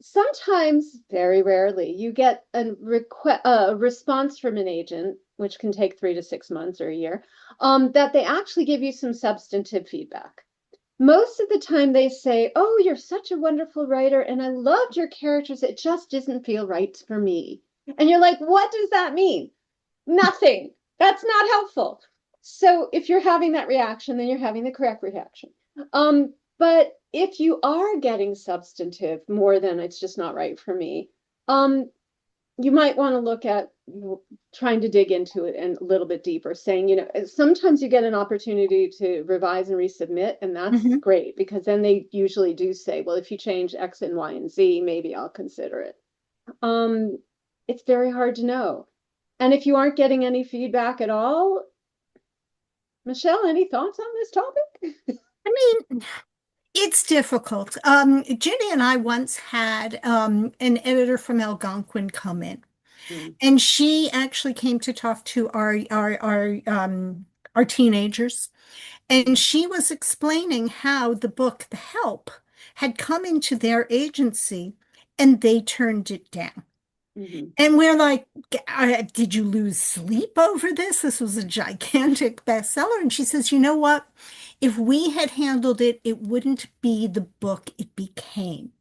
sometimes, very rarely, you get a response from an agent, which can take 3 to 6 months or a year, that they actually give you some substantive feedback. Most of the time they say, oh, you're such a wonderful writer and I loved your characters. It just doesn't feel right for me. And you're like, what does that mean? Nothing. That's not helpful. So if you're having that reaction, then you're having the correct reaction. But if you are getting substantive more than it's just not right for me, you might want to look at trying to dig into it and a little bit deeper, saying, sometimes you get an opportunity to revise and resubmit, and that's great because then they usually do say, well, if you change X and Y and Z, maybe I'll consider it. It's very hard to know. And if you aren't getting any feedback at all, Michelle, any thoughts on this topic? I mean, it's difficult. Ginny and I once had an editor from Algonquin come in, and she actually came to talk to our teenagers, and she was explaining how the book The Help had come into their agency, and they turned it down. And we're like, did you lose sleep over this? This was a gigantic bestseller. And she says, you know what? If we had handled it, it wouldn't be the book it became.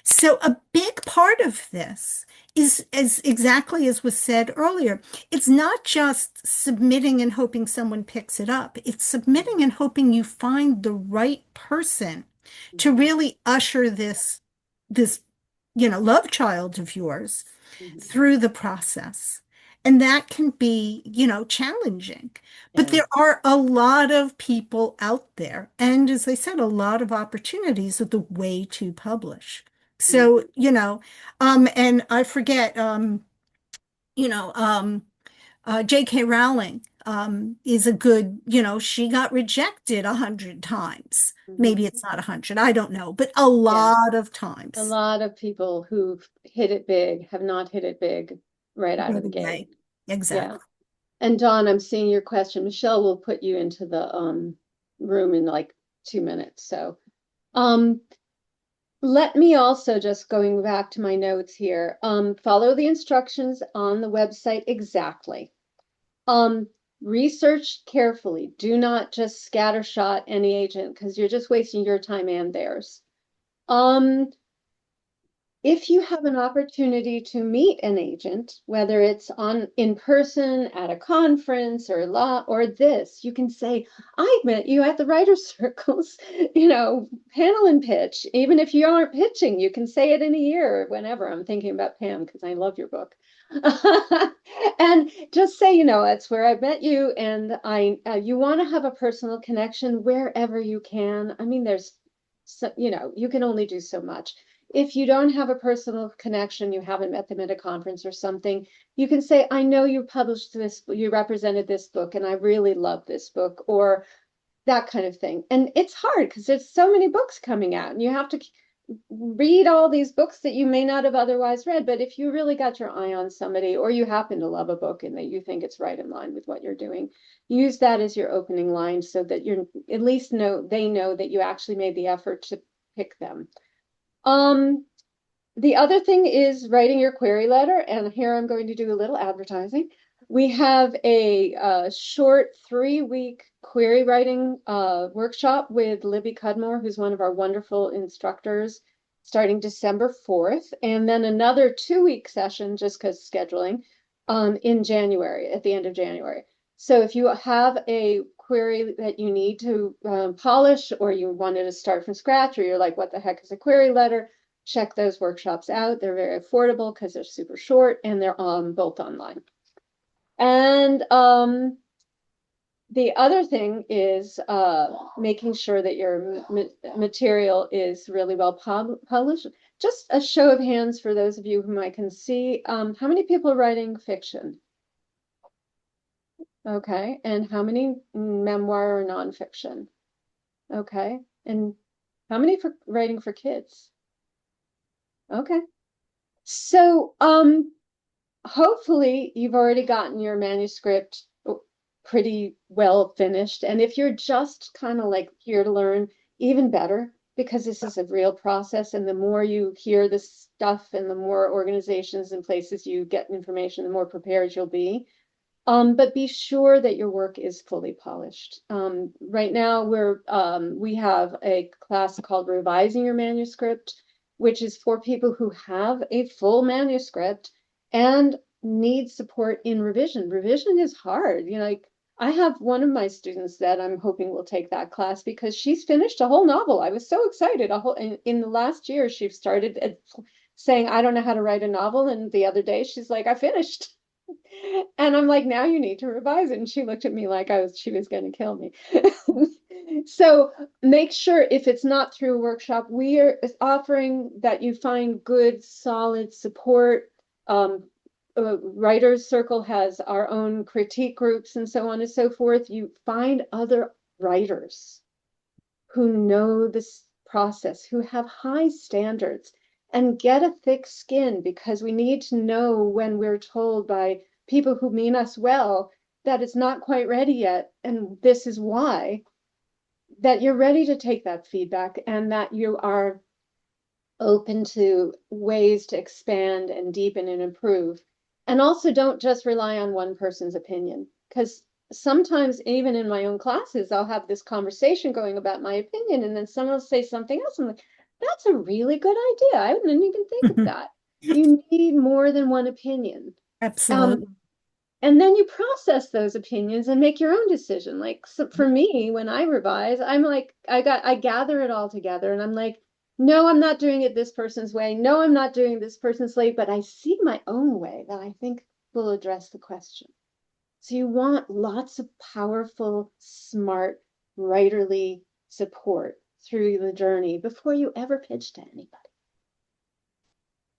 So a big part of this is exactly as was said earlier. It's not just submitting and hoping someone picks it up. It's submitting and hoping you find the right person to really usher this love child of yours through the process. And that can be, challenging. But there are a lot of people out there. And as I said, a lot of opportunities of the way to publish. So, and I forget, J.K. Rowling is a good, she got rejected 100 times. Maybe it's not 100, I don't know, but a lot of times. A lot of people who've hit it big have not hit it big right out of the gate. Exactly. Yeah. And Dawn, I'm seeing your question. Michelle will put you into the room in like 2 minutes. So let me also, just going back to my notes here, follow the instructions on the website exactly. Research carefully. Do not just scattershot any agent because you're just wasting your time and theirs. If you have an opportunity to meet an agent, whether it's in person at a conference or this, you can say, I met you at the writer's circles, panel and pitch. Even if you aren't pitching, you can say it in a year or whenever. I'm thinking about Pam because I love your book. And just say, it's where I met you, and you want to have a personal connection wherever you can. I mean, you can only do so much. if you don't have a personal connection, you haven't met them at a conference or something, you can say, I know you published this, you represented this book, and I really love this book, or that kind of thing. And it's hard because there's so many books coming out, and you have to read all these books that you may not have otherwise read. But if you really got your eye on somebody, or you happen to love a book and that you think it's right in line with what you're doing, use that as your opening line so that you're at least they know that you actually made the effort to pick them. The other thing is writing your query letter, and here I'm going to do a little advertising. We have a short 3-week query writing workshop with Libby Cudmore, who's one of our wonderful instructors, starting December 4th, and then another 2-week session, just because scheduling, in January, at the end of January. So if you have a query that you need to polish, or you wanted to start from scratch, or you're like, what the heck is a query letter? Check those workshops out. They're very affordable because they're super short, and they're both online. And the other thing is making sure that your material is really well published. Just a show of hands for those of you whom I can see. How many people are writing fiction? Okay. And how many memoir or nonfiction? Okay. And how many for writing for kids? Okay. So hopefully you've already gotten your manuscript pretty well finished. And if you're just kind of like here to learn, even better, because this is a real process. And the more you hear this stuff and the more organizations and places you get information, the more prepared you'll be. But be sure that your work is fully polished. Right now we have a class called Revising Your Manuscript, which is for people who have a full manuscript and need support in revision. Revision is hard. You know, like I have one of my students that I'm hoping will take that class because she's finished a whole novel. I was so excited. In the last year, she started saying, I don't know how to write a novel. And the other day she's like, I finished. And I'm like, now you need to revise it. And she looked at me like she was going to kill me. So make sure if it's not through a workshop, we are offering that you find good, solid support. Writers Circle has our own critique groups and so on and so forth. You find other writers who know this process, who have high standards, and get a thick skin, because we need to know when we're told by people who mean us well that it's not quite ready yet, and this is why, that you're ready to take that feedback and that you are open to ways to expand and deepen and improve. And also don't just rely on one person's opinion, because sometimes even in my own classes, I'll have this conversation going about my opinion, and then someone will say something else. I'm like, that's a really good idea. I didn't even think of that. You need more than one opinion. Absolutely. And then you process those opinions and make your own decision. Like, so for me, when I revise, I'm like, I gather it all together, and I'm like, no, I'm not doing it this person's way. No, I'm not doing this person's way, but I see my own way that I think will address the question. So you want lots of powerful, smart, writerly support through the journey before you ever pitch to anybody.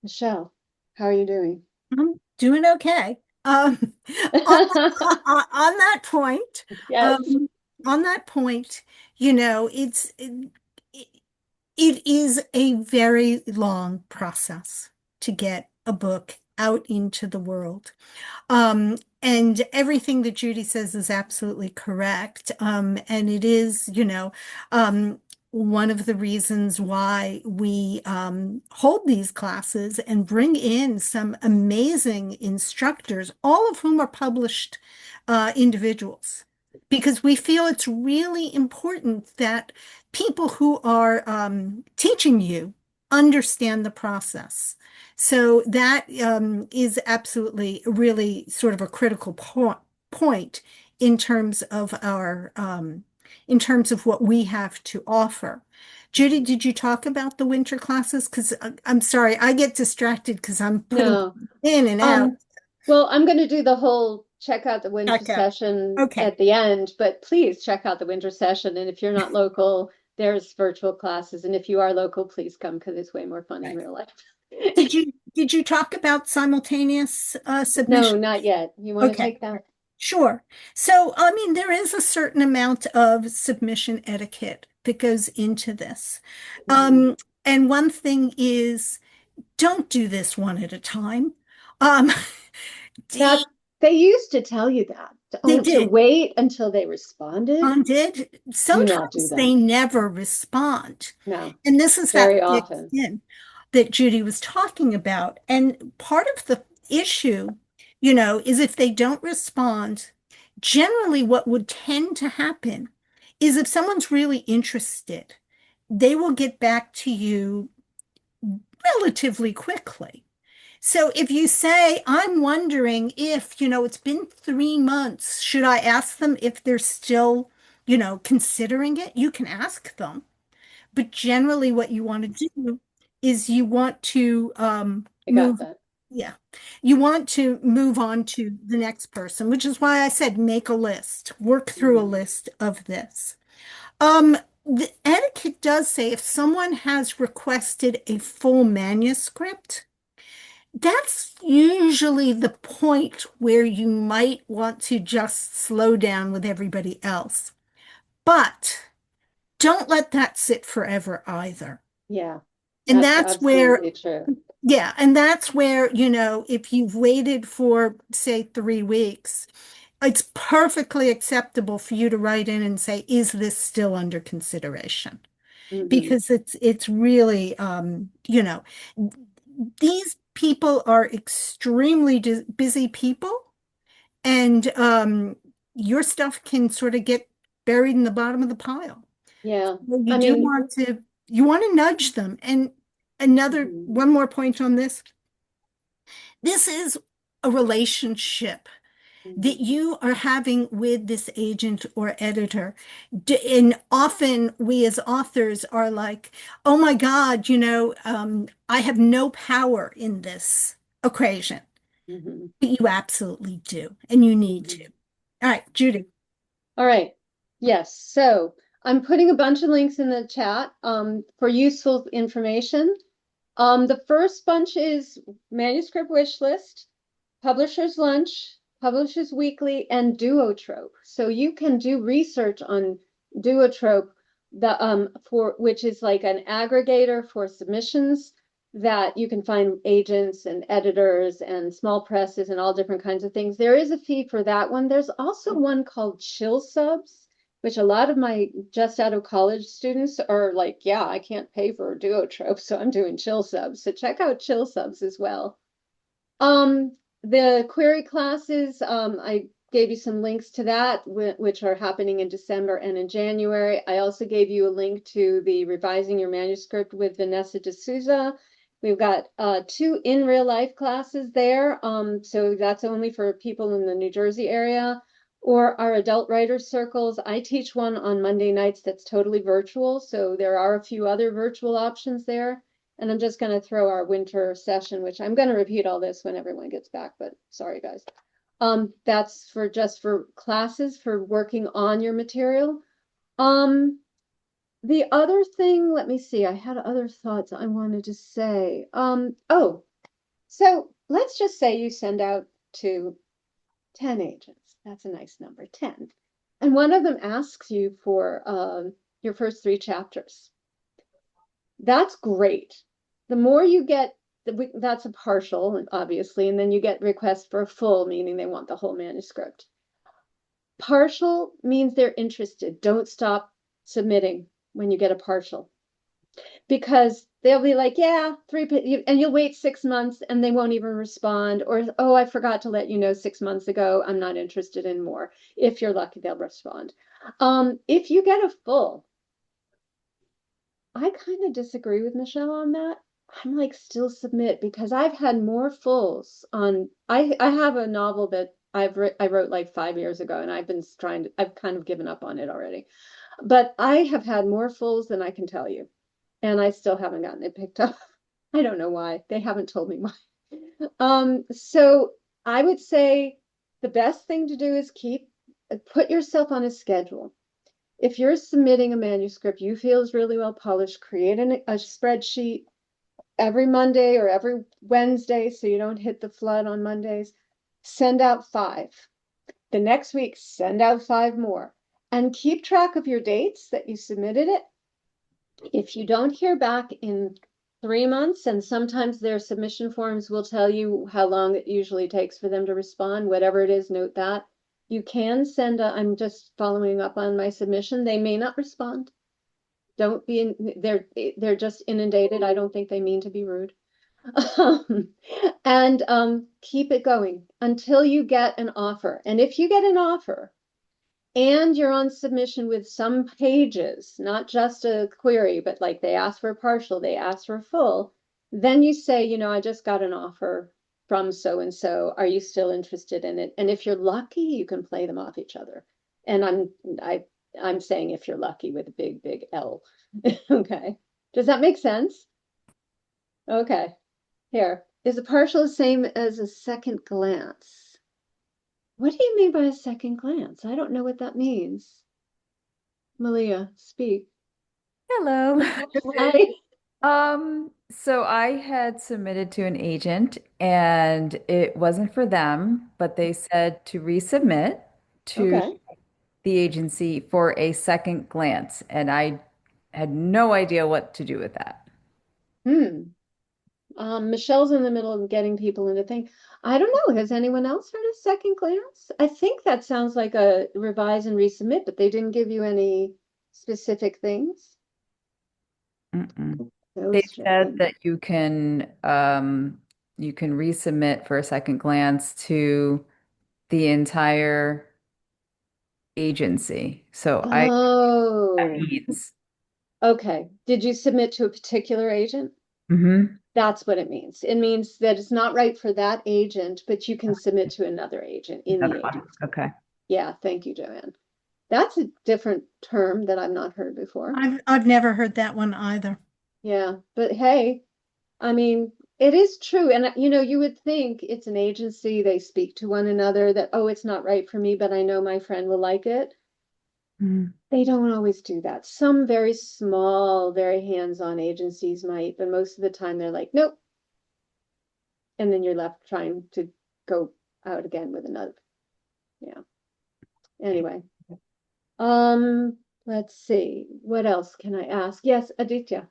Michelle, how are you doing? I'm doing okay. On that point, Yes. on that point, you know, it is a very long process to get a book out into the world. And everything that Judy says is absolutely correct. And it is, you know, one of the reasons why we hold these classes and bring in some amazing instructors, all of whom are published individuals, because we feel it's really important that people who are teaching you understand the process. So that is absolutely really sort of a critical point in terms of our in terms of what we have to offer. Judy, did you talk about the winter classes? Because I'm sorry, I get distracted because I'm putting in and out. Well, I'm going to do the whole check out the winter session at the end, but please check out the winter session. And if you're not local, there's virtual classes. And if you are local, please come because it's way more fun in real life. Did you talk about simultaneous No, submission? not yet. You want to Okay. take that? Sure. So, I mean, there is a certain amount of submission etiquette that goes into this. And one thing is, don't do this one at a time. Um, That they used to tell you that They to did. wait until they responded. Did. Do not do Sometimes that. they never respond. No, And this is very that thick often. skin that Judy was talking about. And part of the issue, is if they don't respond, generally what would tend to happen is if someone's really interested, they will get back to you relatively quickly. So if you say, I'm wondering if, it's been 3 months, should I ask them if they're still, considering it? You can ask them. But generally what you want to do is you want to I got that. yeah, you want to move on to the next person, which is why I said make a list, work through a list of this. The etiquette does say if someone has requested a full manuscript, that's usually the point where you might want to just slow down with everybody else. But don't let that sit forever either. Yeah, And that's where, true. yeah, and that's where, if you've waited for, say, 3 weeks, it's perfectly acceptable for you to write in and say, is this still under consideration? Because it's really, these people are extremely busy people, and your stuff can sort of get buried in the bottom of the pile. Yeah, You want to nudge them. And one more point on this. This is a relationship that you are having with this agent or editor. And often we as authors are like, oh my God, I have no power in this equation. But you absolutely do, and you need to. All right, Judy. All right. Yes. So I'm putting a bunch of links in the chat for useful information. The first bunch is manuscript wish list, publisher's lunch, publisher's weekly, and duotrope. So you can do research on duotrope, which is like an aggregator for submissions that you can find agents and editors and small presses and all different kinds of things. There is a fee for that one. There's also one called Chill Subs, which a lot of my just out of college students are like, yeah, I can't pay for a duotrope, so I'm doing Chill Subs. So check out Chill Subs as well. The query classes, I gave you some links to that, which are happening in December and in January. I also gave you a link to the Revising Your Manuscript with Vanessa D'Souza. We've got 2 in real life classes there. So that's only for people in the New Jersey area, or our adult writers circles. I teach one on Monday nights that's totally virtual. So there are a few other virtual options there. And I'm just going to throw our winter session, which I'm going to repeat all this when everyone gets back, but sorry, guys. That's just for classes for working on your material. The other thing, let me see, I had other thoughts I wanted to say. So let's just say you send out to 10 agents. That's a nice number, 10. And one of them asks you for your first 3 chapters. That's great. The more you get, that's a partial, obviously, and then you get requests for a full, meaning they want the whole manuscript. Partial means they're interested. Don't stop submitting when you get a partial, because they'll be like, yeah, 3, and you'll wait 6 months and they won't even respond, or, oh, I forgot to let you know 6 months ago, I'm not interested in more. If you're lucky, they'll respond. If you get a full, I kind of disagree with Michelle on that. I'm like, still submit, because I've had more fulls on, I have a novel that I wrote like 5 years ago, and I've kind of given up on it already. But I have had more fulls than I can tell you, and I still haven't gotten it picked up. I don't know why. They haven't told me why. So I would say the best thing to do is put yourself on a schedule. if you're submitting a manuscript you feel is really well polished, create a spreadsheet every Monday or every Wednesday so you don't hit the flood on Mondays. Send out 5. The next week, send out 5 more. And keep track of your dates that you submitted it. If you don't hear back in 3 months, and sometimes their submission forms will tell you how long it usually takes for them to respond, whatever it is, note that. You can send I'm just following up on my submission. They may not respond. Don't be they're just inundated. I don't think they mean to be rude. And keep it going until you get an offer. And if you get an offer and you're on submission with some pages, not just a query, but like they ask for a partial, they ask for a full, then you say, you know, I just got an offer from so and so. Are you still interested in it? And if you're lucky, you can play them off each other. And I'm saying if you're lucky with a big, big L. Okay. Does that make sense? Okay. Here. Is a partial the same as a second glance? What do you mean by a second glance? I don't know what that means. Malia, speak. Hello. Hi. So I had submitted to an agent and it wasn't for them, but they said to resubmit to Okay. the agency for a second glance, and I had no idea what to do with that. Michelle's in the middle of getting people into things. I don't know. Has anyone else heard of second glance? I think that sounds like a revise and resubmit, but they didn't give you any specific things. Mm-mm. No They shame. said that you can resubmit for a second glance to the entire agency. So I that Oh, means. okay. Did you submit to a particular agent? Mm-hmm. That's what it means. It means that it's not right for that agent, but you can submit to another agent in the Another one. agency. Okay. Yeah, thank you, Joanne. That's a different term that I've not heard before. I've never heard that one either. Yeah, but hey, I mean, it is true. And you know, you would think it's an agency, they speak to one another that, oh, it's not right for me, but I know my friend will like it. Mm. They don't always do that. Some very small, very hands-on agencies might, but most of the time they're like, nope. And then you're left trying to go out again with another. Yeah. Anyway. Let's see. What else can I ask? Yes, Aditya.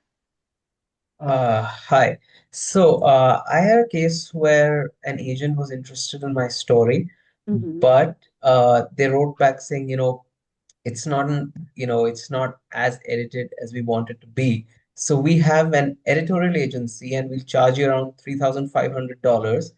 Hi. I had a case where an agent was interested in my story, Mm-hmm. but they wrote back saying, it's not as edited as we want it to be. So we have an editorial agency and we'll charge you around $3,500.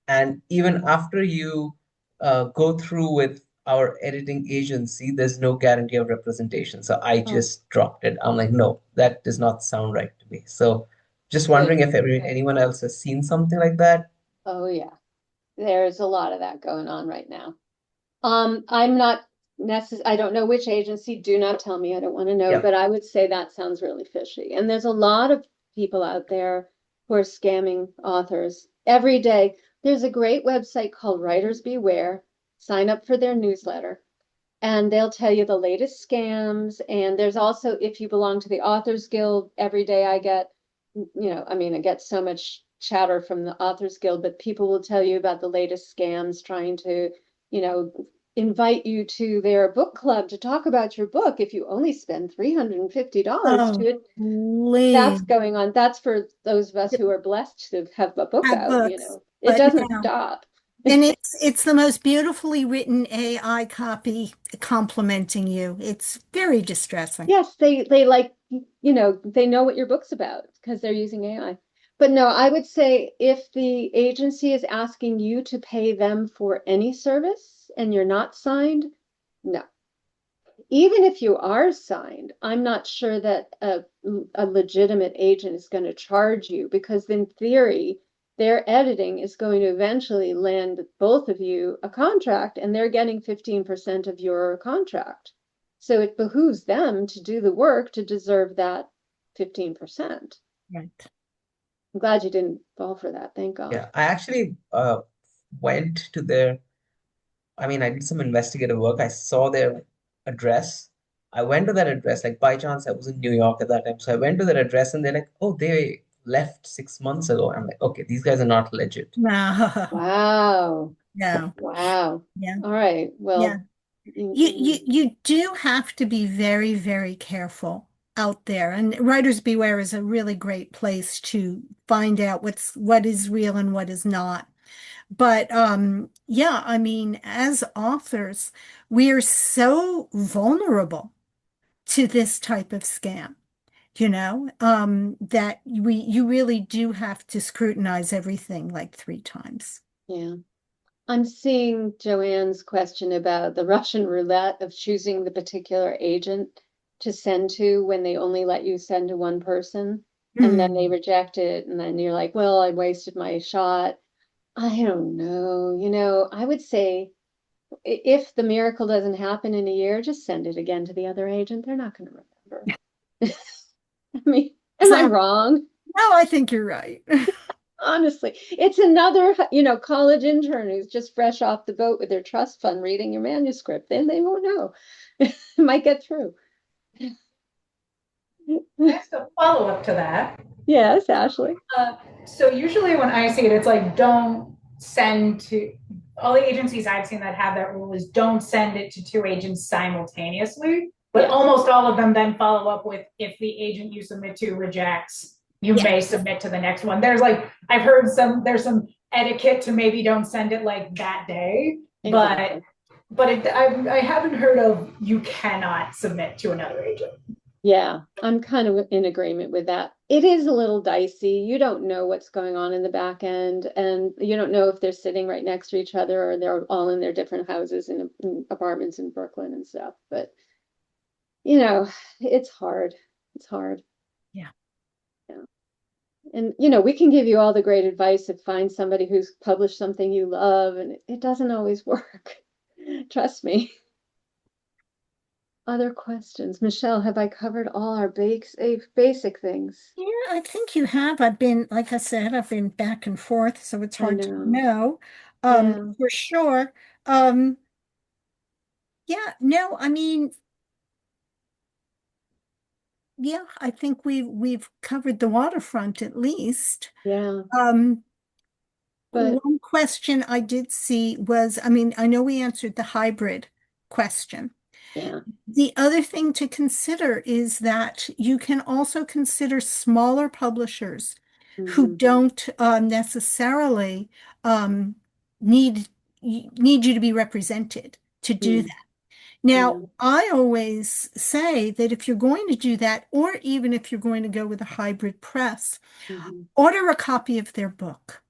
And even after you go through with our editing agency, there's no guarantee of representation. So I Oh, just dropped it. I'm like, no, that does not sound right to me. So just good. wondering if anyone else has seen something like that. Oh, yeah. There's a lot of that going on right now. I'm not I don't know which agency. Do not tell me. I don't want to know, Yeah. but I would say that sounds really fishy. And there's a lot of people out there who are scamming authors every day. There's a great website called Writers Beware. Sign up for their newsletter, and they'll tell you the latest scams. And there's also, if you belong to the Authors Guild, every day I get, I mean, I get so much chatter from the Authors Guild, but people will tell you about the latest scams trying to, you know, invite you to their book club to talk about your book if you only spend $350 Oh, to it. That's please going on. That's for those of us who are blessed to have a book have out, books. It But doesn't no. stop. And it's the most beautifully written AI copy complimenting you. It's very distressing. Yes, they like, they know what your book's about because they're using AI. But no, I would say if the agency is asking you to pay them for any service and you're not signed, no. Even if you are signed, I'm not sure that a legitimate agent is going to charge you because in theory, their editing is going to eventually land both of you a contract and they're getting 15% of your contract. So it behooves them to do the work to deserve that 15%. Right. I'm glad you didn't fall for that. Thank God. Yeah. I actually went to I did some investigative work. I saw their address. I went to that address, like by chance, I was in New York at that time. So I went to that address and they're like, oh, they left 6 months ago. I'm like, okay, these guys are not legit. No, Wow. no, Wow. yeah, All right. yeah. Well, You do have to be very, very careful out there. And Writers Beware is a really great place to find out what is real and what is not. But yeah, I mean, as authors, we are so vulnerable to this type of scam, that you really do have to scrutinize everything like 3 times. yeah. I'm seeing Joanne's question about the Russian roulette of choosing the particular agent to send to when they only let you send to one person and then they reject it. And then you're like, well, I wasted my shot. I don't know. I would say if the miracle doesn't happen in a year, just send it again to the other agent. They're not going to remember. I mean, am I wrong? No, I think you're right. Honestly, it's another, college intern who's just fresh off the boat with their trust fund reading your manuscript. Then they won't know. It might get through. Next, a follow-up to that. Yes, Ashley. So usually when I see it, it's like don't send to all the agencies I've seen that have that rule is don't send it to 2 agents simultaneously. But almost all of them then follow up with if the agent you submit to rejects, you may submit to the next one. I've heard there's some etiquette to maybe don't send it like that day, exactly. but I haven't heard of you cannot submit to another agent. Yeah, I'm kind of in agreement with that. It is a little dicey. You don't know what's going on in the back end, and you don't know if they're sitting right next to each other or they're all in their different houses and apartments in Brooklyn and stuff. But, it's hard. It's hard. Yeah. Yeah. And, we can give you all the great advice of find somebody who's published something you love, and it doesn't always work. Trust me. Other questions? Michelle, have I covered all our basic things? Yeah, I think you have. Like I said, I've been back and forth, so it's hard to know for sure. Yeah, no, I mean, yeah, I think we've covered the waterfront at least. Yeah. One question I did see was, I mean, I know we answered the hybrid question. Yeah. The other thing to consider is that you can also consider smaller publishers who don't necessarily need you to be represented to do that. Now, I always say that if you're going to do that, or even if you're going to go with a hybrid press, order a copy of their book.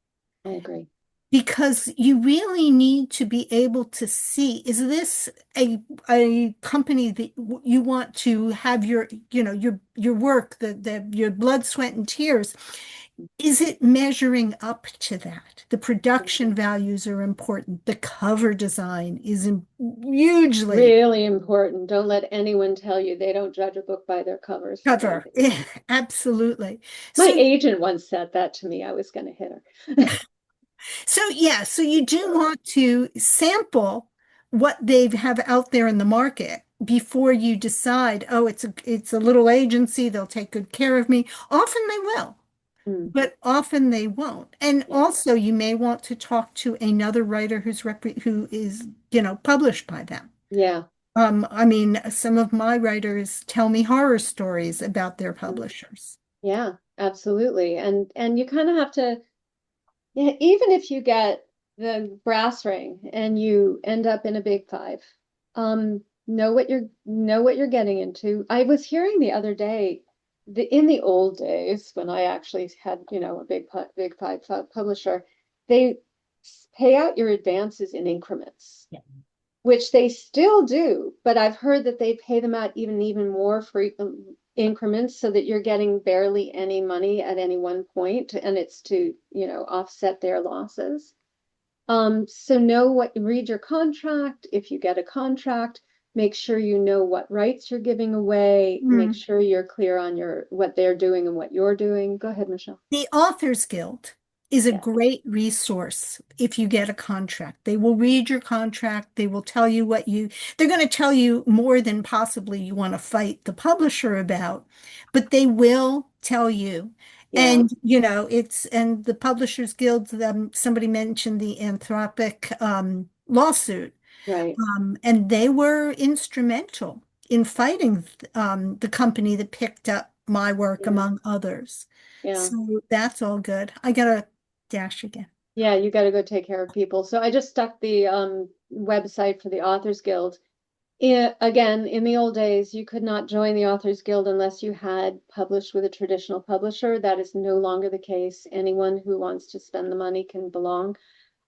I agree. Because you really need to be able to see, is this a company that you want to have your work, your blood, sweat, and tears, is it measuring up to that? The production values are important. The cover design is hugely really important. Don't let anyone tell you they don't judge a book by their covers. Cover, yeah, absolutely. My agent once said that to me. I was going to hit her. So you do want to sample what they have out there in the market before you decide, oh, it's a little agency, they'll take good care of me. Often they will, but often they won't. And also you may want to talk to another writer who is, published by them. Yeah. I mean, some of my writers tell me horror stories about their publishers. Yeah, absolutely. And you kind of have to, even if you get the brass ring and you end up in a big 5, know what you're getting into. I was hearing the other day, in the old days when I actually had, a big 5 publisher, they pay out your advances in increments. Yeah. Which they still do, but I've heard that they pay them out even more frequent increments so that you're getting barely any money at any one point, and it's to, offset their losses. So read your contract. If you get a contract, make sure you know what rights you're giving away. Make sure you're clear on what they're doing and what you're doing. Go ahead, Michelle. The Authors Guild is a Yeah. great resource if you get a contract. They will read your contract. They will tell you they're going to tell you more than possibly you want to fight the publisher about, but they will tell you. Yeah. And, and the Publishers Guild, somebody mentioned the Anthropic lawsuit, Right. and they were instrumental in fighting the company that picked up my work, Yeah. among others. Yeah. So that's all good. I gotta dash again. Yeah, you got to go take care of people. So I just stuck the website for the Authors Guild. Again, in the old days, you could not join the Authors Guild unless you had published with a traditional publisher. That is no longer the case. Anyone who wants to spend the money can belong.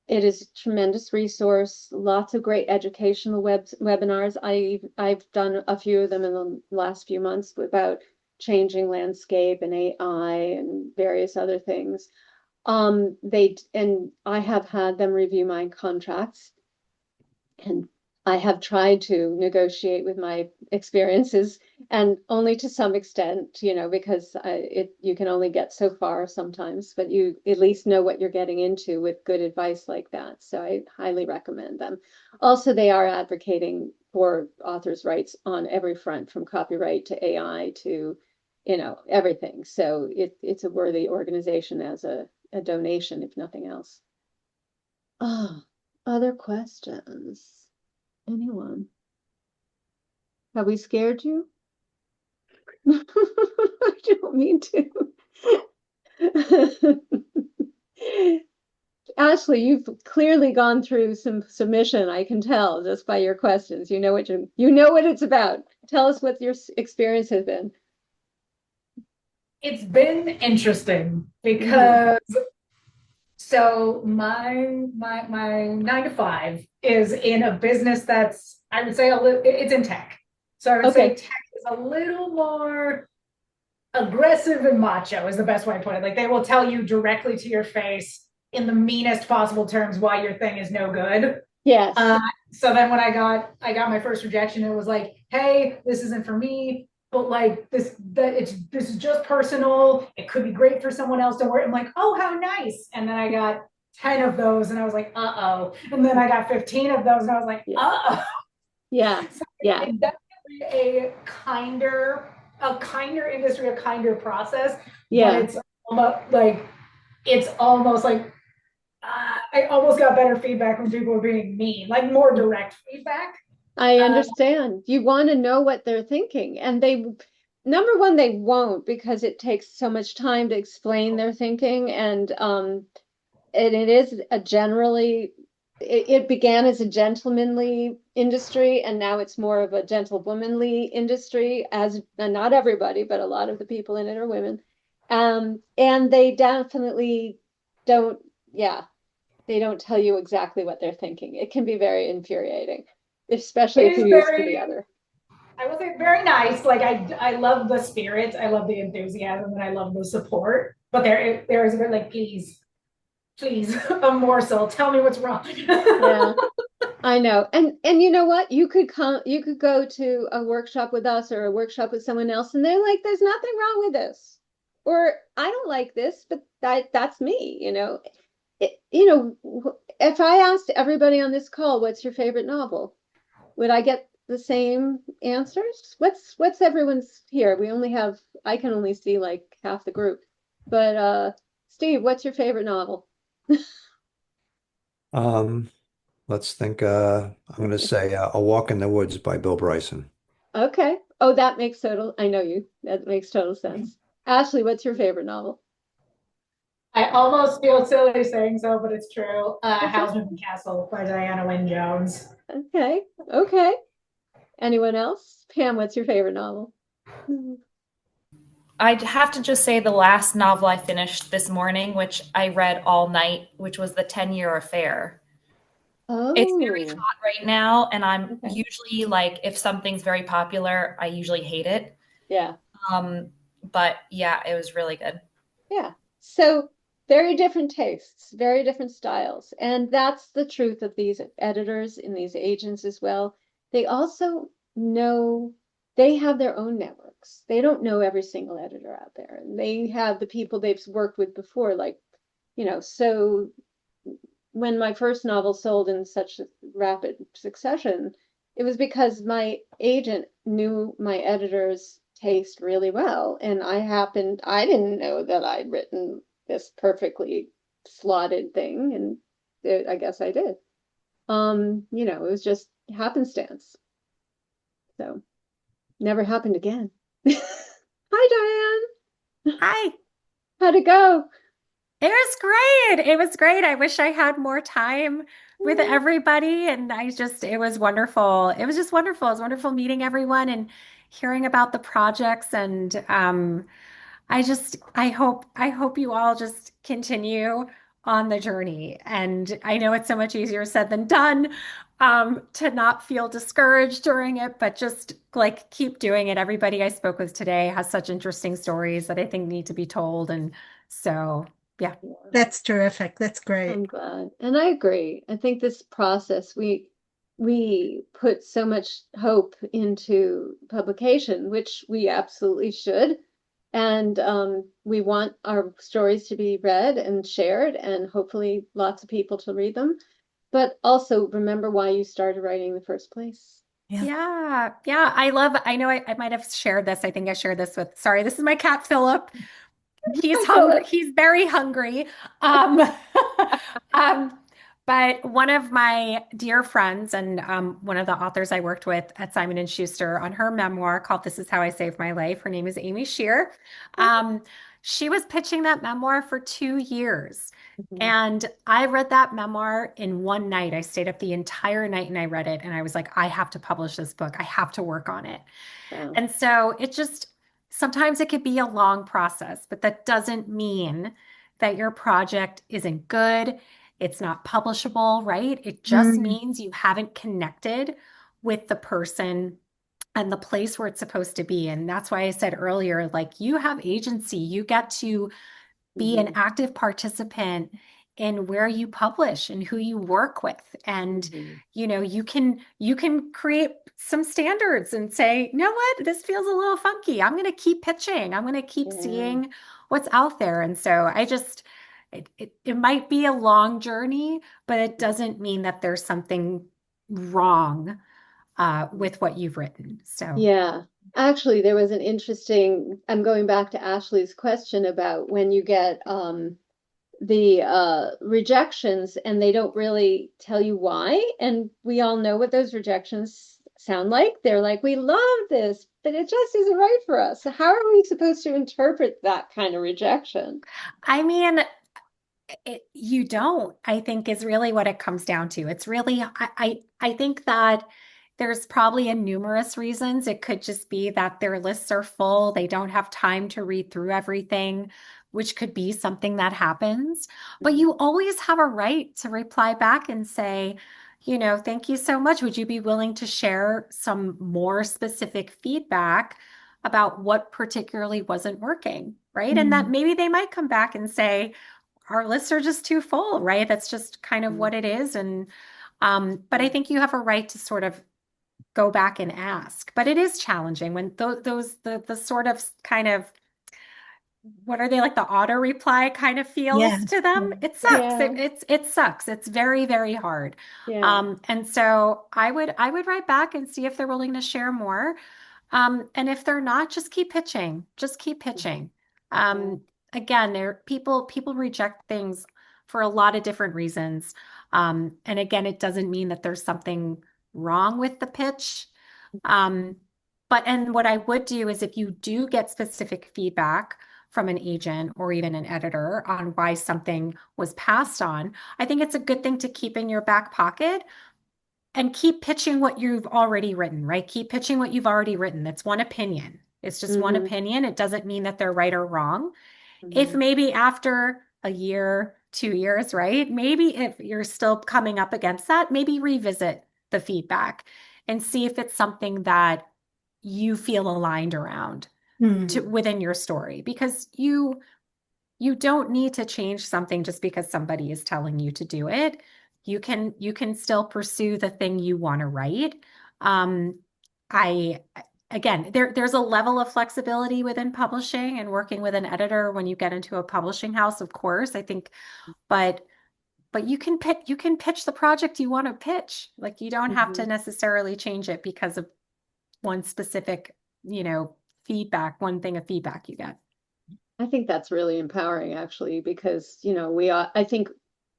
It is a tremendous resource, lots of great educational webinars. I've done a few of them in the last few months about changing landscape and AI and various other things. I have had them review my contracts, and I have tried to negotiate with my experiences, and only to some extent, because you can only get so far sometimes, but you at least know what you're getting into with good advice like that. So I highly recommend them. Also, they are advocating for authors' rights on every front, from copyright to AI to, everything. So it's a worthy organization as a donation, if nothing else. Other questions? Anyone? Have we scared you? I don't mean to. Ashley, you've clearly gone through some submission, I can tell just by your questions. You know what it's about. Tell us what your experience has been. It's been interesting because so my 9 to 5 is in a business that's, I would say, it's in tech. So I would say tech is a little more aggressive and macho is the best way to put it. Like, they will tell you directly to your face in the meanest possible terms why your thing is no good. Yes. So then when I got my first rejection, it was like, hey, this isn't for me. But like this is just personal. It could be great for someone else. Don't worry. I'm like, oh, how nice. And then I got 10 of those, and I was like, uh-oh. And then I got 15 of those, and I was like, uh-oh. Yeah. So yeah. It's definitely a kinder industry, a kinder process. Yeah. But it's almost like I almost got better feedback when people were being mean, like more direct feedback. I understand. You want to know what they're thinking, and number one, they won't, because it takes so much time to explain their thinking, and it is it began as a gentlemanly industry, and now it's more of a gentlewomanly industry, and not everybody, but a lot of the people in it are women. And they definitely don't, they don't tell you exactly what they're thinking. It can be very infuriating, especially if you're used to the other. I will say very nice. Like, I love the spirit, I love the enthusiasm, and I love the support. But there is a bit like, please, a morsel. Tell me what's wrong. Yeah, I know. And you know what? You could go to a workshop with us or a workshop with someone else, and they're like, there's nothing wrong with this. Or, I don't like this, but that's me, if I asked everybody on this call, what's your favorite novel? Would I get the same answers? What's everyone's here? I can only see like half the group. But Steve, what's your favorite novel? Let's think. I'm going to say A Walk in the Woods by Bill Bryson. Okay. Oh, that makes I know you. That makes total sense. Ashley, what's your favorite novel? I almost feel silly saying so, but it's true. Howl's Moving Castle by Diana Wynne Jones. Okay. Anyone else? Pam, what's your favorite novel? I'd have to just say the last novel I finished this morning, which I read all night, which was The 10-Year Affair. Oh. It's very hot right now, and I'm usually like, if something's very popular, I usually hate it. Yeah. But yeah, it was really good. Yeah. So very different tastes, very different styles. And that's the truth of these editors and these agents as well. They also know they have their own networks. They don't know every single editor out there. And they have the people they've worked with before, like so when my first novel sold in such rapid succession, it was because my agent knew my editor's taste really well. And I didn't know that I'd written this perfectly slotted thing. And I guess I did. It was just happenstance. So never happened again. Hi, Diane. Hi. How'd it go? It was great. It was great. I wish I had more time with everybody. And it was wonderful. It was just wonderful. It was wonderful meeting everyone and hearing about the projects. And I hope you all just continue on the journey. And I know it's so much easier said than done, to not feel discouraged during it, but just like keep doing it. Everybody I spoke with today has such interesting stories that I think need to be told. And so, yeah. That's terrific. That's great. I'm glad. And I agree. I think this process, we put so much hope into publication, which we absolutely should. And we want our stories to be read and shared, and hopefully lots of people to read them. But also remember why you started writing in the first place. Yeah. Yeah. I know I might have shared this. I think I shared this sorry, this is my cat, Philip. He's hungry. He's very hungry. Um, but one of my dear friends and one of the authors I worked with at Simon and Schuster on her memoir called This Is How I Saved My Life. Her name is Amy Shear. She was pitching that memoir for 2 years. And I read that memoir in one night. I stayed up the entire night and I read it. And I was like, I have to publish this book. I have to work on it. Wow. And so sometimes it could be a long process, but that doesn't mean that your project isn't good. It's not publishable, right? It just means you haven't connected with the person and the place where it's supposed to be. And that's why I said earlier, like, you have agency. You get to be an active participant in where you publish and who you work with. And, you can create some standards and say, you know what, this feels a little funky. I'm going to keep pitching. I'm going to keep seeing what's out there. And so it might be a long journey, but it doesn't mean that there's something wrong with what you've written. So yeah, actually, there was I'm going back to Ashley's question about when you get the rejections and they don't really tell you why. And we all know what those rejections sound like. They're like, we love this, but it just isn't right for us. So how are we supposed to interpret that kind of rejection? I mean, you don't, I think, is really what it comes down to. It's really, I think that there's probably a numerous reasons. It could just be that their lists are full. They don't have time to read through everything, which could be something that happens. But you always have a right to reply back and say, thank you so much. Would you be willing to share some more specific feedback about what particularly wasn't working, right? And that maybe they might come back and say, our lists are just too full, right? That's just kind of what it is. And but I think you have a right to sort of go back and ask. But it is challenging when the sort of kind of, what are they, like, the auto reply kind of feels to them. It sucks. It sucks. It's very, very hard. And so I would write back and see if they're willing to share more. And if they're not, just keep pitching. Just keep pitching. Again, people reject things for a lot of different reasons. And again, it doesn't mean that there's something wrong with the pitch. And what I would do is, if you do get specific feedback from an agent or even an editor on why something was passed on, I think it's a good thing to keep in your back pocket and keep pitching what you've already written, right? Keep pitching what you've already written. That's one opinion. It's just one opinion. It doesn't mean that they're right or wrong. If maybe after a year, 2 years, right? Maybe if you're still coming up against that, maybe revisit the feedback and see if it's something that you feel aligned around within your story, because you don't need to change something just because somebody is telling you to do it. You can still pursue the thing you want to write. again, there's a level of flexibility within publishing and working with an editor when you get into a publishing house, of course, I think, but you can pitch the project you want to pitch. Like you don't have to necessarily change it because of one specific, feedback, one thing of feedback you get. I think that's really empowering, actually, because, I think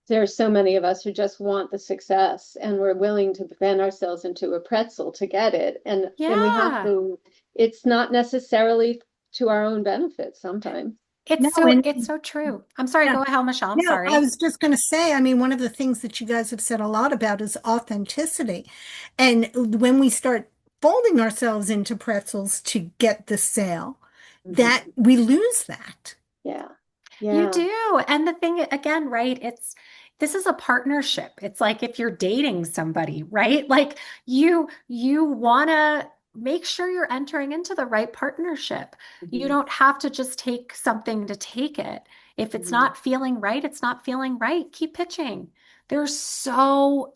there's so many of us who just want the success and we're willing to bend ourselves into a pretzel to get it. And we have to, it's not necessarily to our own benefit sometimes. It's so true. I'm sorry, go ahead, Michelle. I'm sorry. I was just going to say, I mean, one of the things that you guys have said a lot about is authenticity. And when we start folding ourselves into pretzels to get the sale, that we lose that. Yeah. You do. And the thing again, right? This is a partnership. It's like if you're dating somebody, right? Like you want to make sure you're entering into the right partnership. You don't have to just take something to take it. If it's not feeling right, it's not feeling right. Keep pitching. There's so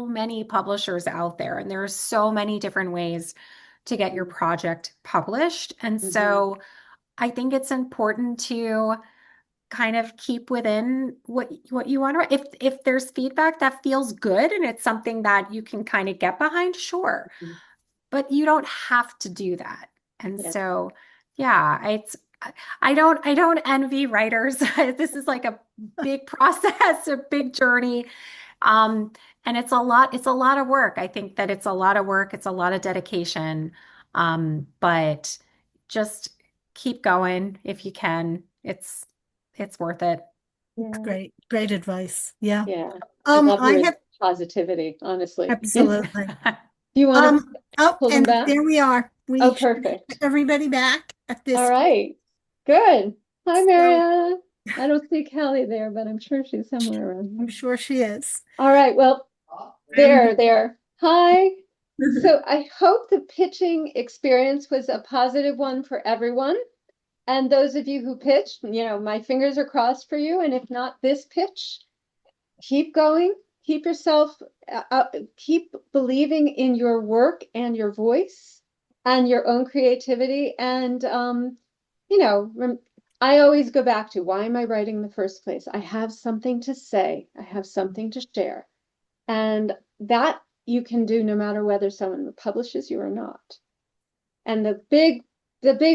many publishers out there, and there are so many different ways to get your project published. And so I think it's important to kind of keep within what you want to write. If there's feedback that feels good and it's something that you can kind of get behind, sure. But you don't have to do that. And so, yeah, I don't envy writers. This is like a big process, a big journey. And it's a lot of work. I think that it's a lot of work. It's a lot of dedication. But just keep going if you can. It's worth it. Yeah. Great advice. Yeah. Yeah. I have positivity, honestly. Absolutely. Do you want to pull them back? There we are. Perfect. Everybody back at this. All right. Good. Hi, Mariana. I don't see Callie there, but I'm sure she's somewhere around. I'm sure she is. All right. Well, there. Hi. So I hope the pitching experience was a positive one for everyone. And those of you who pitched, my fingers are crossed for you. And if not this pitch, keep going. Keep yourself, keep believing in your work and your voice and your own creativity. And, I always go back to, why am I writing in the first place? I have something to say. I have something to share. And that you can do no matter whether someone publishes you or not. And the big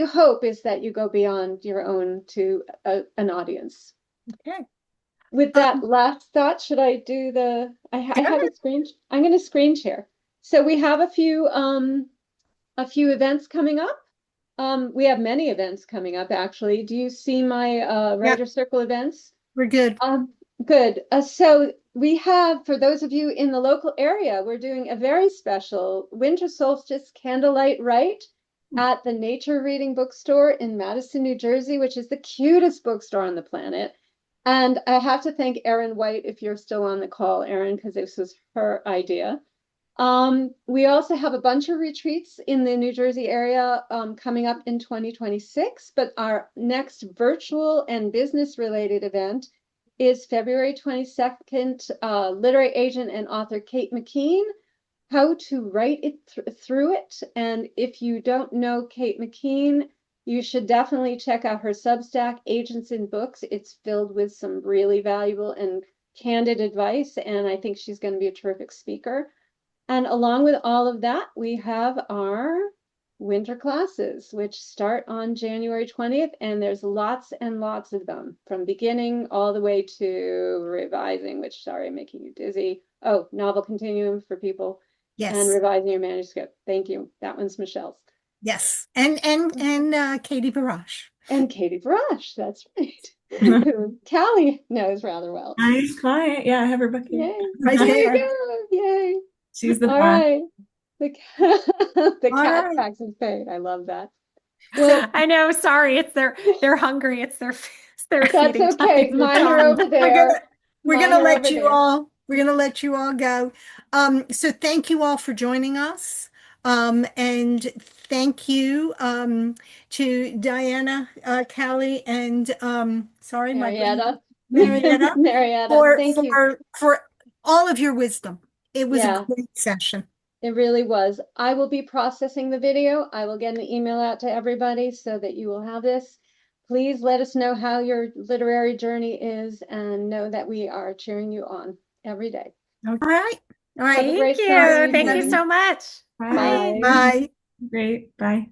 hope is that you go beyond your own to an audience. Okay. With that last thought, should I do I have a screen. I'm going to screen share. So we have a few events coming up. We have many events coming up, actually. Do you see my Writer Circle events? We're good. Good. So we have, for those of you in the local area, we're doing a very special winter solstice candlelight write at the Nature Reading Bookstore in Madison, New Jersey, which is the cutest bookstore on the planet. And I have to thank Erin White, if you're still on the call, Erin, because this was her idea. We also have a bunch of retreats in the New Jersey area coming up in 2026, but our next virtual and business-related event is February 22nd, literary agent and author Kate McKean, how to write it through it. And if you don't know Kate McKean, you should definitely check out her Substack, Agents in Books. It's filled with some really valuable and candid advice, and I think she's going to be a terrific speaker. And along with all of that, we have our winter classes, which start on January 20th, and there's lots and lots of them, from beginning all the way to revising, which, sorry, I'm making you dizzy. Oh, novel continuum for people. Yes. And revising your manuscript. Thank you. That one's Michelle's. Yes. And Katie Barash. And Katie Barash, that's right. Who Callie knows rather well. Nice client. Yeah, I have her book here. Yay. Right There there. you go. Yay. She's the All best. right. The cat right. tax is paid. I love that. Well, I know. Sorry, they're hungry. It's their That's feeding okay. time. Mine are over there. We're gonna let you all. We're gonna let you all go. So thank you all for joining us. And thank you to Diana, Callie, and sorry, Marietta. Marietta, Marietta. Thank you for all of your wisdom. It was Yeah. a great session. It really was. I will be processing the video. I will get an email out to everybody so that you will have this. Please let us know how your literary journey is and know that we are cheering you on every day. All right. All right. Have a Thank great you. summer Thank you evening. so much. Bye. Bye. Great. Bye.